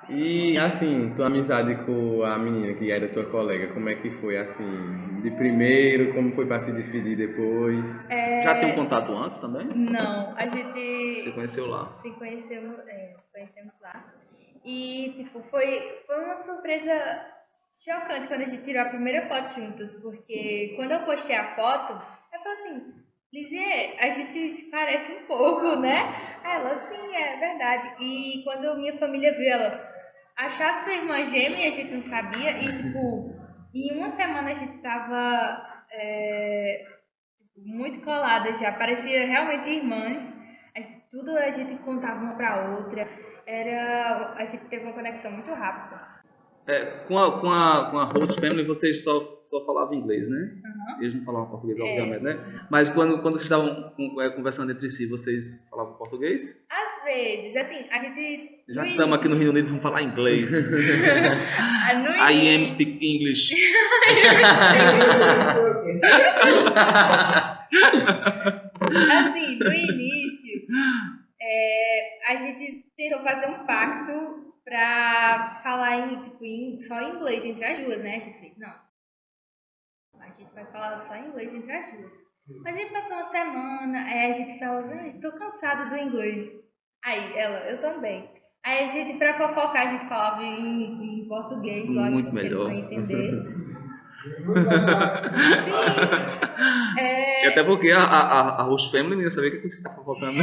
E assim, tua amizade com a menina que era tua colega, como é que foi assim? De primeiro, como foi pra se despedir depois? Já tinha um contato antes também? Não, a gente Você conheceu lá? se conhecemos lá. E tipo, foi uma surpresa chocante quando a gente tirou a primeira foto juntas, porque quando eu postei a foto, eu falei assim, Lisier, a gente se parece um pouco, né? Aí ela, sim, é verdade. E quando minha família viu ela, achasse tua irmã gêmea e a gente não sabia, e tipo, em uma semana a gente tava muito coladas já, parecia realmente irmãs. Tudo a gente contava uma pra outra. A gente teve uma conexão muito rápida. Com a host family vocês só falavam inglês, né? Uhum. Eles não falavam português, obviamente, né? Mas quando vocês estavam conversando entre si, vocês falavam português? Às vezes, assim, a gente... Já que estamos aqui no Reino Unido, vamos falar inglês. I am speak English. Assim, no início, a gente tentou fazer um pacto pra falar só em inglês entre as duas, né? A gente fez, não, a gente vai falar só em inglês entre as duas. Mas aí passou uma semana, aí a gente falou assim, tô cansada do inglês. Aí ela, eu também. Aí a gente, pra fofocar, a gente falava em português, lógico, Muito porque melhor. eles não iam entender. Sim. E até porque a host family não ia saber o que você está fofocando.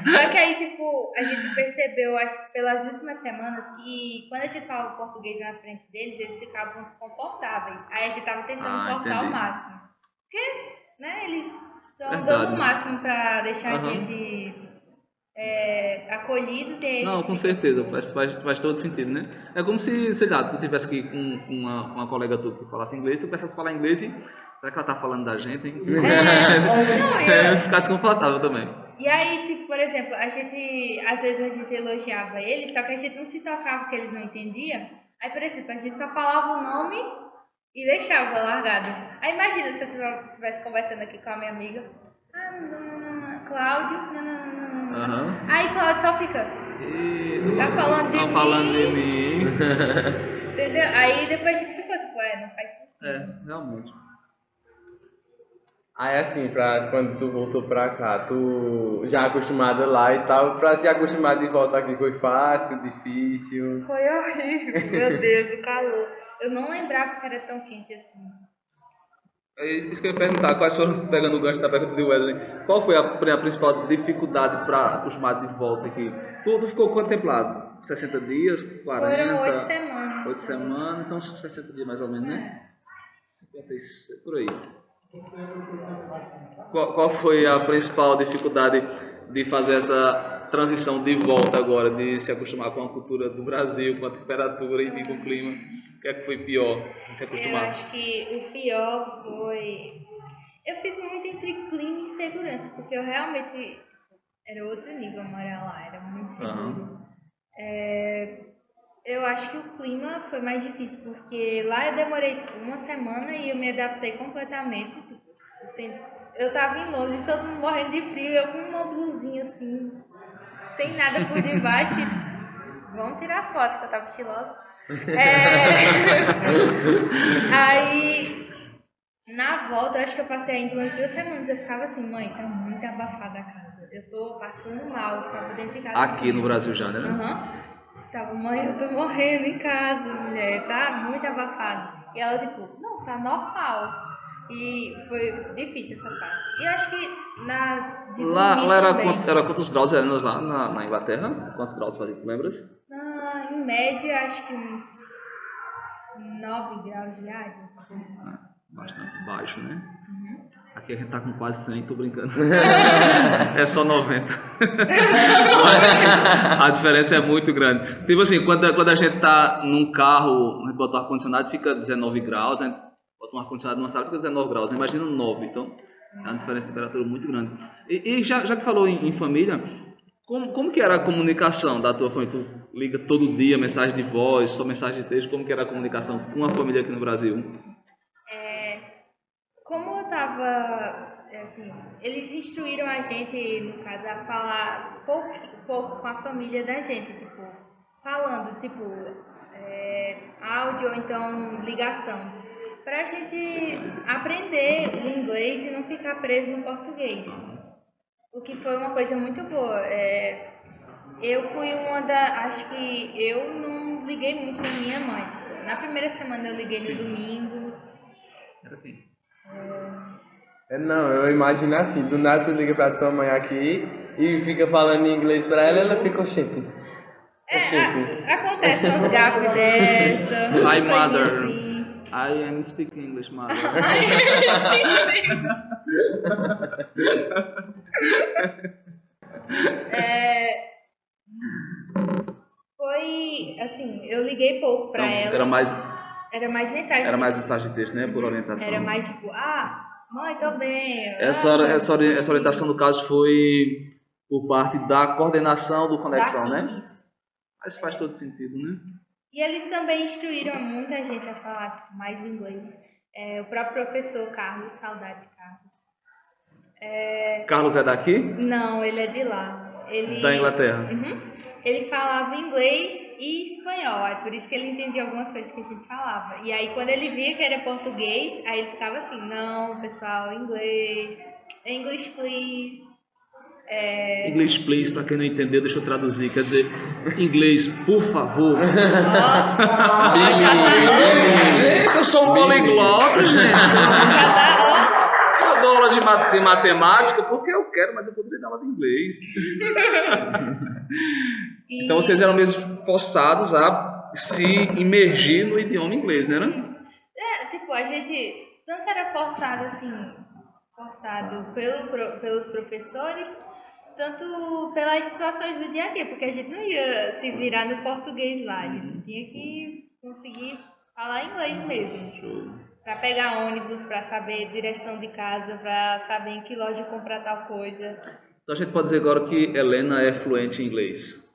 Só que aí, tipo, a gente percebeu, acho que pelas últimas semanas, que quando a gente falava português na frente deles, eles ficavam desconfortáveis. Aí a gente tava tentando cortar entendi. o máximo. Porque, né, eles estão Verdade. dando o máximo pra deixar a gente acolhidos e aí a Não, gente com fica, certeza, tipo, faz todo sentido, né? É como se, sei lá, tu estivesse aqui com uma colega tua que falasse inglês, tu começasse a falar inglês e será que ela tá falando da gente, hein? Ficar desconfortável também. E aí, tipo, por exemplo, às vezes a gente elogiava eles, só que a gente não se tocava que eles não entendiam. Aí, por exemplo, a gente só falava o nome e deixava largado. Aí imagina se eu estivesse conversando aqui com a minha amiga. Cláudio, Uhum. Aí Cláudio só fica. Tá falando de Tá mim. falando de mim. Entendeu? Aí depois a gente ficou tipo, não faz sentido. Realmente. Aí assim, quando tu voltou pra cá, tu já acostumado lá e tal, pra se acostumar de volta aqui foi fácil, difícil? Foi horrível, meu Deus, o calor. Eu não lembrava que era tão quente assim. É isso que eu ia perguntar, quais foram, pegando o gancho da pergunta de Wesley, qual foi a principal dificuldade para acostumar de volta aqui? Tu ficou quanto tempo lá? 60 dias? 40? Foram 8 semanas. 8 semanas, então 60 dias mais ou menos, né? 56, por aí. Qual foi a principal dificuldade de fazer essa transição de volta agora, de se acostumar com a cultura do Brasil, com a temperatura e com o clima? O que é que foi pior de se Eu acostumar? acho que o pior foi... Eu fico muito entre clima e segurança, porque eu realmente... Era outro nível morar lá, era muito seguro. Eu acho que o clima foi mais difícil, porque lá eu demorei tipo, uma semana e eu me adaptei completamente. Tipo, assim, eu tava em Londres, todo mundo morrendo de frio, eu com uma blusinha assim, sem nada por debaixo. Vamos tirar foto, que eu tava estilosa. Aí, na volta, eu acho que eu passei ainda umas 2 semanas. Eu ficava assim, mãe, tá muito abafada a casa. Eu tô passando mal, eu ficava dentro de casa. Aqui assim. no Brasil já, né? Aham. Tava, mãe, eu tô morrendo em casa, mulher, tá muito abafado. E ela, tipo, não, tá normal. E foi difícil essa parte. E eu acho que de Lá dormir era, também. era quantos graus era lá na Inglaterra? Quantos graus fazia, tu lembras? Em média, acho que uns 9 graus diários. Bastante baixo, né? Uhum. Aqui a gente tá com quase 100, tô brincando. É só 90. A diferença é muito grande. Tipo assim, quando a gente tá num carro, a gente bota o ar-condicionado, fica 19 graus, a gente bota um ar-condicionado numa sala, fica 19 graus. Imagina 9, então é uma diferença de temperatura muito grande. E já que falou em família, como que era a comunicação da tua família? Tu liga todo dia, mensagem de voz, só mensagem de texto, como que era a comunicação com a família aqui no Brasil? Como eu tava, assim, eles instruíram a gente, no caso, a falar pouco com a família da gente, tipo, falando, tipo, áudio ou então ligação, pra gente aprender o inglês e não ficar preso no português. O que foi uma coisa muito boa. Eu fui acho que eu não liguei muito pra minha mãe. Tipo, na primeira semana eu liguei no domingo. Era quem? Não, eu imagino assim, do nada tu liga pra tua mãe aqui e fica falando em inglês pra ela, ela fica, oxente. Acontece uns gafes dessa, umas Hi, coisinhas mother. assim. I am speaking English, mother. Foi, assim, eu liguei pouco pra Então, ela. Era mais mensagem. Era mais mensagem de texto, né? Por orientação. Era mais tipo, mãe, tô bem. Essa orientação, no caso, foi por parte da coordenação do Conexão, daqui, né? Isso. Mas faz todo sentido, né? E eles também instruíram muita gente a falar mais inglês. O próprio professor Carlos, saudade Carlos. Carlos é daqui? Não, ele é de lá. Da Inglaterra. Uhum. Ele falava inglês e espanhol, por isso que ele entendia algumas coisas que a gente falava. E aí quando ele via que era português, aí ele ficava assim, não, pessoal, inglês, English please. English please, pra quem não entendeu, deixa eu traduzir. Quer dizer, inglês, por favor. Gente, eu sou um poliglota, gente. Eu dou aula de matemática porque eu quero, mas eu poderia dar aula de inglês. Então vocês eram mesmo forçados a se imergir no idioma inglês, né? Tipo, a gente tanto era forçado pelos professores, tanto pelas situações do dia a dia, porque a gente não ia se virar no português lá, a gente tinha que conseguir falar inglês mesmo. Show. Pra pegar ônibus, pra saber direção de casa, pra saber em que loja comprar tal coisa. Então a gente pode dizer agora que Helena é fluente em inglês.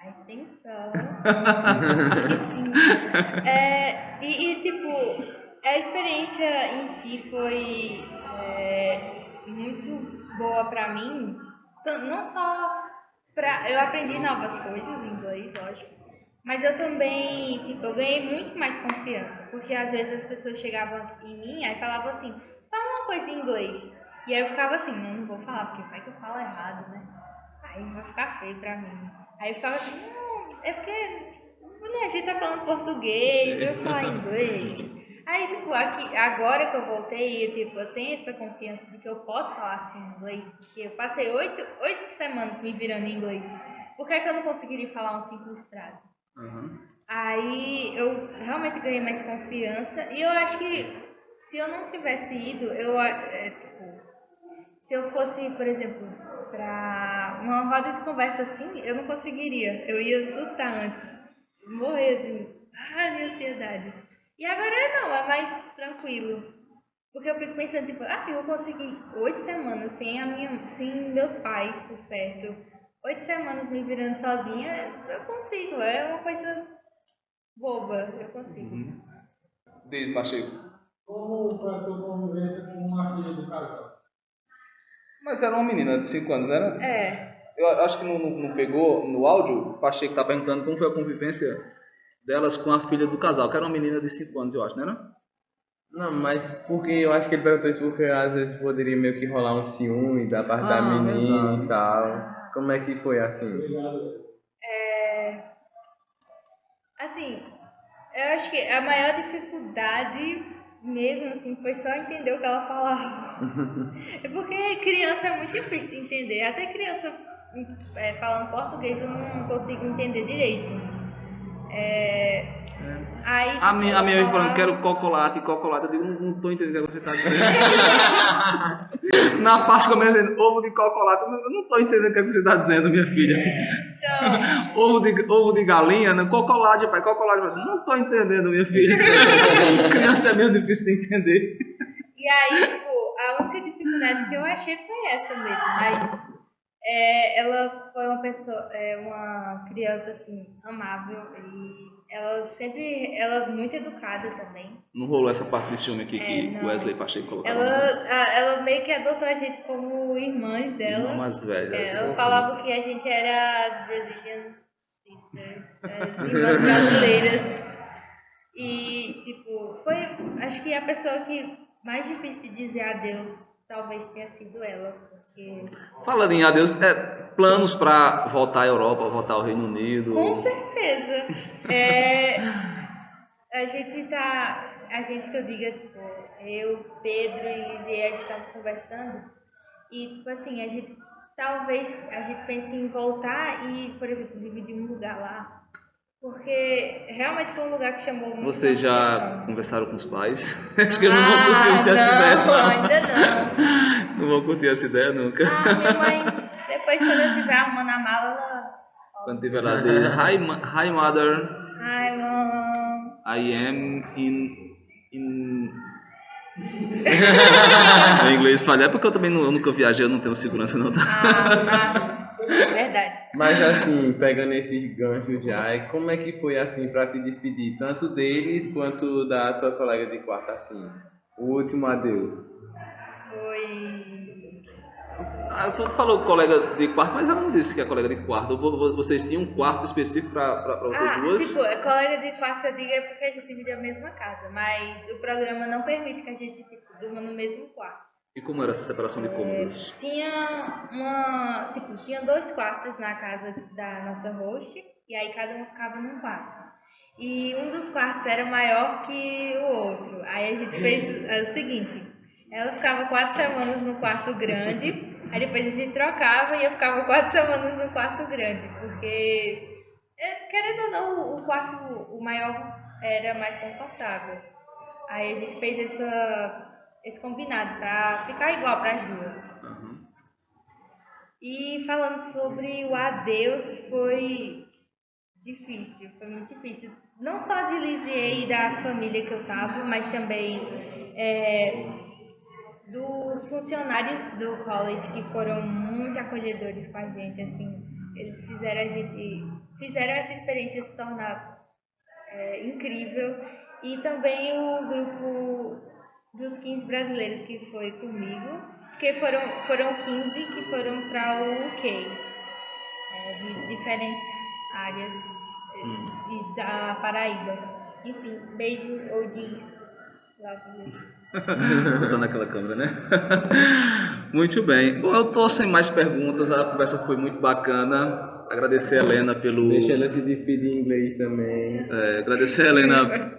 Atenção. Acho que sim. Tipo, a experiência em si foi muito boa pra mim. Não só eu aprendi novas coisas em inglês, lógico. Mas eu também, tipo, eu ganhei muito mais confiança. Porque às vezes as pessoas chegavam em mim e falavam assim, fala uma alguma coisa em inglês. E aí eu ficava assim, não vou falar, porque vai que eu falo errado, né? Aí vai ficar feio pra mim. Aí eu ficava assim, não, é porque mulher, a gente tá falando português, eu vou falar inglês. Aí, tipo, aqui, agora que eu voltei, eu tenho essa confiança de que eu posso falar assim inglês, porque eu passei 8 semanas me virando em inglês. Por que é que eu não conseguiria falar um simples frase? Uhum. Aí eu realmente ganhei mais confiança e eu acho que se eu não tivesse ido, se eu fosse, por exemplo, pra uma roda de conversa assim, eu não conseguiria. Eu ia surtar antes, morrer assim, minha ansiedade. E agora não, é mais tranquilo. Porque eu fico pensando, tipo, eu consegui 8 semanas sem meus pais por perto. 8 semanas me virando sozinha, eu consigo, é uma coisa boba, eu consigo. Diz, Pacheco. Como foi a tua convivência com a filha do casal? Mas era uma menina de 5 anos, não era? É, Eu acho que não pegou no áudio. O Pacheco tá perguntando como foi a convivência delas com a filha do casal, que era uma menina de 5 anos, eu acho, não era? Não, mas porque eu acho que ele perguntou isso porque às vezes poderia meio que rolar um ciúme da parte da menina verdade. e tal. Como é que foi assim? Obrigado. assim, eu acho que a maior dificuldade mesmo, assim, foi só entender o que ela falava. É porque criança é muito difícil de entender. Até criança falando português eu não consigo entender direito. Aí, A minha ela mãe falando, falava- quero cocolate. Eu digo, não tô entendendo o que você tá dizendo. Na Páscoa mesmo, dizendo, ovo de cocolate. Eu não tô entendendo o que você tá dizendo, minha filha. Então, Ovo de galinha, né? Cocolate, pai, cocolate. Não tô entendendo, minha filha. Criança é meio difícil de entender. e aí, tipo, a única dificuldade que eu achei foi essa mesmo. Aí, ela foi uma criança, assim, amável e ela muito educada também. Não rolou essa parte de ciúme aqui que não. o Wesley e Pacheco colocaram. Ela meio que adotou a gente como irmãs dela. Irmã mais velha. Ela falava que a gente era as Brazilian Sisters, as irmãs brasileiras. E, tipo, acho que a pessoa que mais difícil de dizer adeus talvez tenha sido ela, porque... Falando em adeus, planos para voltar à Europa, voltar ao Reino Unido? Com certeza. A gente que eu diga, tipo, eu, Pedro e Lisier, a gente tava conversando e, tipo assim, talvez a gente pense em voltar e, por exemplo, dividir um lugar lá, porque realmente foi um lugar que chamou muito Vocês nossa já atenção. conversaram com os pais? Acho que eles não vão curtir essa ideia. Não, ainda não. Não vão curtir essa ideia nunca. Minha mãe, depois quando eu estiver arrumando a mala, ela... Quando tiver lá, diz, hi mother, Ai, mãe. I am in... Em inglês falhar, porque eu também nunca viajei, eu não tenho segurança não. Massa. Verdade. Mas assim, pegando esses ganchos já, e como é que foi assim pra se despedir, tanto deles quanto da tua colega de quarto, assim? O último adeus. Foi... Tu falou colega de quarto, mas ela não disse que é colega de quarto. Vocês tinham um quarto específico para vocês duas? Tipo, a colega de quarto eu digo é porque a gente divide a mesma casa, mas o programa não permite que a gente, tipo, durma no mesmo quarto. E como era essa separação de cômodos? Tinha 2 quartos na casa da nossa host, e aí cada um ficava num quarto. E um dos quartos era maior que o outro. Aí a gente fez o seguinte, ela ficava 4 semanas no quarto grande, aí depois a gente trocava e eu ficava 4 semanas no quarto grande, porque, querendo ou não, o maior era mais confortável. Aí a gente fez esse combinado pra ficar igual para as duas. Uhum. E falando sobre o adeus, foi muito difícil. Não só de Lisier e da família que eu tava, mas também dos funcionários do college que foram muito acolhedores com a gente, assim. Eles fizeram essa experiência se tornar incrível. E também o grupo dos 15 brasileiros que foi comigo, porque foram 15 que foram para o UK, de diferentes áreas e da Paraíba. Enfim, beijo, Odins. Botando naquela câmera, né? Muito bem. Bom, eu tô sem mais perguntas, a conversa foi muito bacana. Agradecer a Helena pelo. Deixa ela se despedir em inglês também. Agradecer a Helena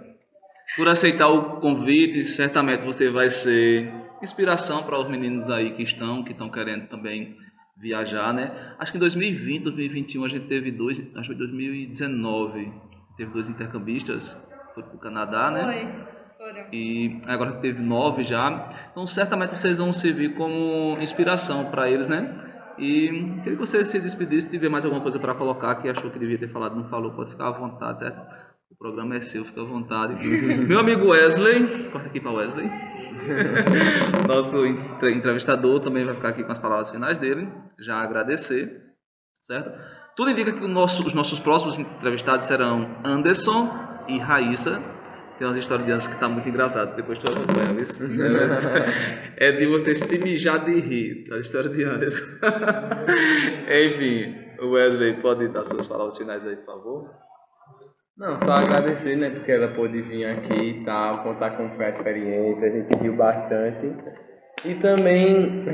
por aceitar o convite. Certamente você vai ser inspiração para os meninos aí que estão querendo também viajar, né? Acho que em 2020, 2021 a gente teve dois, acho que foi 2019, teve 2 intercambistas, foi para o Canadá, né? Foram. E agora teve 9 já. Então certamente vocês vão servir como inspiração para eles, né? E queria que você se despedisse, se tiver mais alguma coisa para colocar que achou que devia ter falado, não falou, pode ficar à vontade, certo? O programa é seu, fica à vontade. Meu amigo Wesley, corta aqui para Wesley. Nosso entrevistador também vai ficar aqui com as palavras finais dele. Já agradecer, certo? Tudo indica que os nossos próximos entrevistados serão Anderson e Raíssa. Tem umas histórias de Anderson que está muito engraçado. Depois tu acompanha isso. É de você se mijar de rir. A história de Anderson. Enfim, o Wesley pode dar suas palavras finais aí, por favor? Não, só agradecer, né, porque ela pôde vir aqui e tal, contar como foi a experiência, a gente riu bastante. E também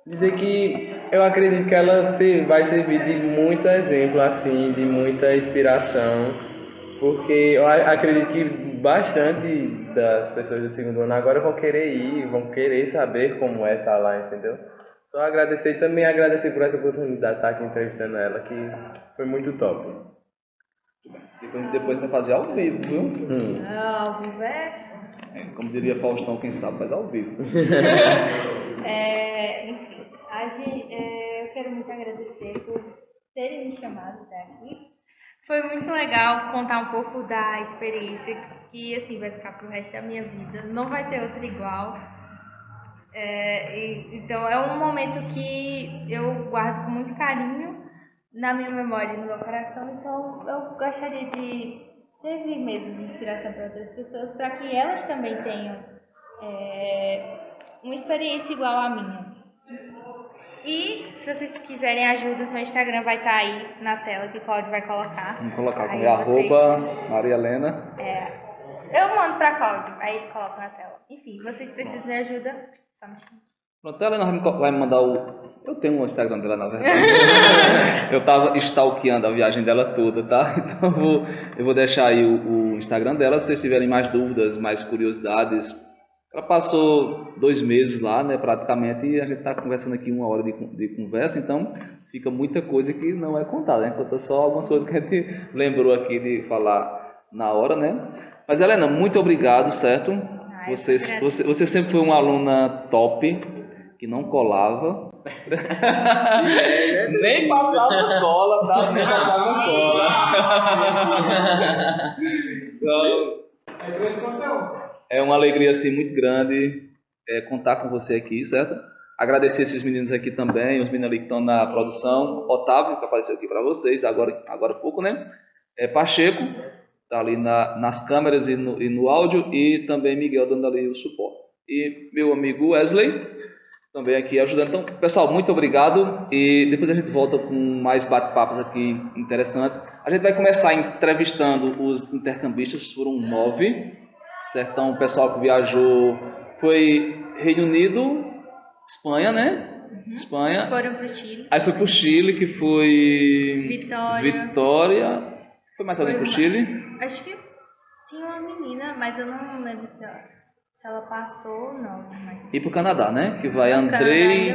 dizer que eu acredito que ela vai servir de muito exemplo, assim, de muita inspiração, porque eu acredito que bastante das pessoas do segundo ano agora vão querer ir, vão querer saber como é estar lá, entendeu? Só agradecer e também agradecer por essa oportunidade de estar aqui entrevistando ela, que foi muito top. Depois vai fazer ao vivo, viu? Ao vivo Como diria Faustão, quem sabe faz ao vivo. Enfim, eu quero muito agradecer por terem me chamado até aqui. Foi muito legal contar um pouco da experiência que assim vai ficar pro resto da minha vida. Não vai ter outra igual. Então é um momento que eu guardo com muito carinho na minha memória e no meu coração. Então eu gostaria de servir mesmo de inspiração para outras pessoas, para que elas também tenham uma experiência igual à minha. E se vocês quiserem ajuda, o meu Instagram vai estar aí na tela que o Cláudio vai colocar. Vamos colocar como vocês... Maria Helena. Eu mando para Cláudio, aí ele coloca na tela. Enfim, vocês precisam de ajuda, só me chamar. Pronto, a Helena vai me mandar o... Eu tenho um Instagram dela, na verdade. Eu tava stalkeando a viagem dela toda, tá? Então eu vou deixar aí o Instagram dela. Se vocês tiverem mais dúvidas, mais curiosidades. Ela passou 2 meses lá, né, praticamente, e a gente está conversando aqui 1 hora de conversa, então fica muita coisa que não é contada, né? Conta só algumas coisas que a gente lembrou aqui de falar na hora, né? Mas, Helena, muito obrigado, certo? Você sempre foi uma aluna top, que não colava. Nem passava cola, tá? Nem passava cola. Então, é uma alegria assim, muito grande contar com você aqui, certo? Agradecer esses meninos aqui também, os meninos ali que estão na produção. Otávio, que apareceu aqui para vocês, agora há pouco, né? Pacheco, está ali nas câmeras e no áudio, e também Miguel dando ali o suporte. E meu amigo Wesley, também aqui ajudando. Então, pessoal, muito obrigado. E depois a gente volta com mais bate-papos aqui interessantes. A gente vai começar entrevistando os intercambistas, foram 9. Certo? Então, o pessoal que viajou foi Reino Unido, Espanha, né? Uhum. Espanha. Foram pro Chile. Aí foi pro Chile, que foi... Vitória. Foi mais alguém pro Chile? Acho que tinha uma menina, mas eu não lembro se ela passou ou não. Mas... E pro Canadá, né? Que vai Andrei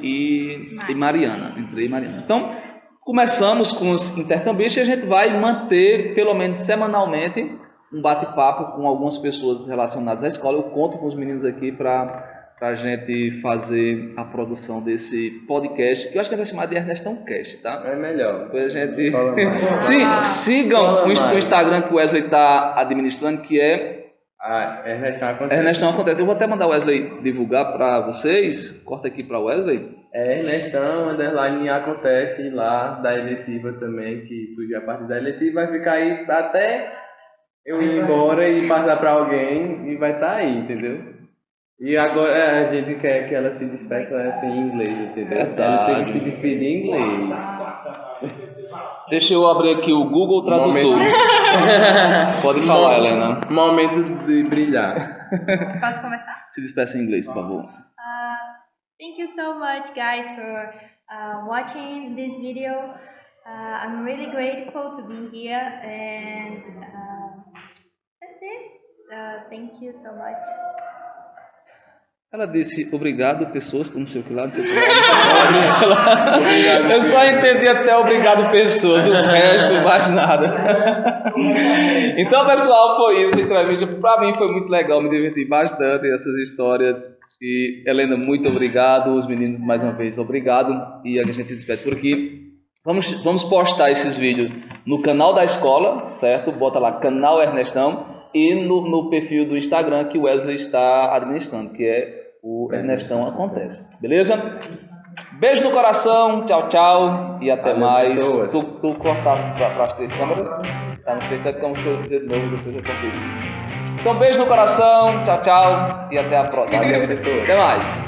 e Mariana. Andrei e Mariana. Então, começamos com os intercambistas e a gente vai manter, pelo menos semanalmente, um bate-papo com algumas pessoas relacionadas à escola. Eu conto com os meninos aqui para a gente fazer a produção desse podcast, que eu acho que vai chamar de Ernestão Cast, tá? É melhor. Depois a gente... Sim, sigam o Instagram que o Wesley está administrando, que é... Ernestão Acontece. Eu vou até mandar o Wesley divulgar para vocês. Corta aqui para o Wesley. Ernestão, underline, acontece lá, da eletiva também, que surge a partir da eletiva, vai ficar aí até... eu ir embora e passar para alguém e vai estar aí, entendeu? E agora a gente quer que ela se despeça assim em inglês, entendeu? Ela tem que se despedir em inglês. Deixa eu abrir aqui o Google Tradutor. Momento. Pode falar, Helena. Momento de brilhar. Posso começar? Se despeça em inglês, por favor. Thank you so much, guys, for watching this video. I'm really grateful to be here, and that's it. Thank you so much. Ela disse obrigado, pessoas, por não sei o que lá, não sei o que lá. Eu só entendi até obrigado, pessoas, o resto, mais nada. Então, pessoal, foi isso. A entrevista para mim foi muito legal, me diverti bastante essas histórias. E Helena, muito obrigado. Os meninos, mais uma vez, obrigado. E a gente se despede por aqui. Vamos postar esses vídeos no canal da escola, certo? Bota lá, canal Ernestão. E no perfil do Instagram que o Wesley está administrando, que é o Ernestão Acontece. Beleza? Beijo no coração, tchau, tchau e até mais. Tu cortasse para as 3 câmeras? Tá, não sei se como que eu dizer de novo, depois eu cortei. Então beijo no coração, tchau, tchau e até a próxima. Até mais.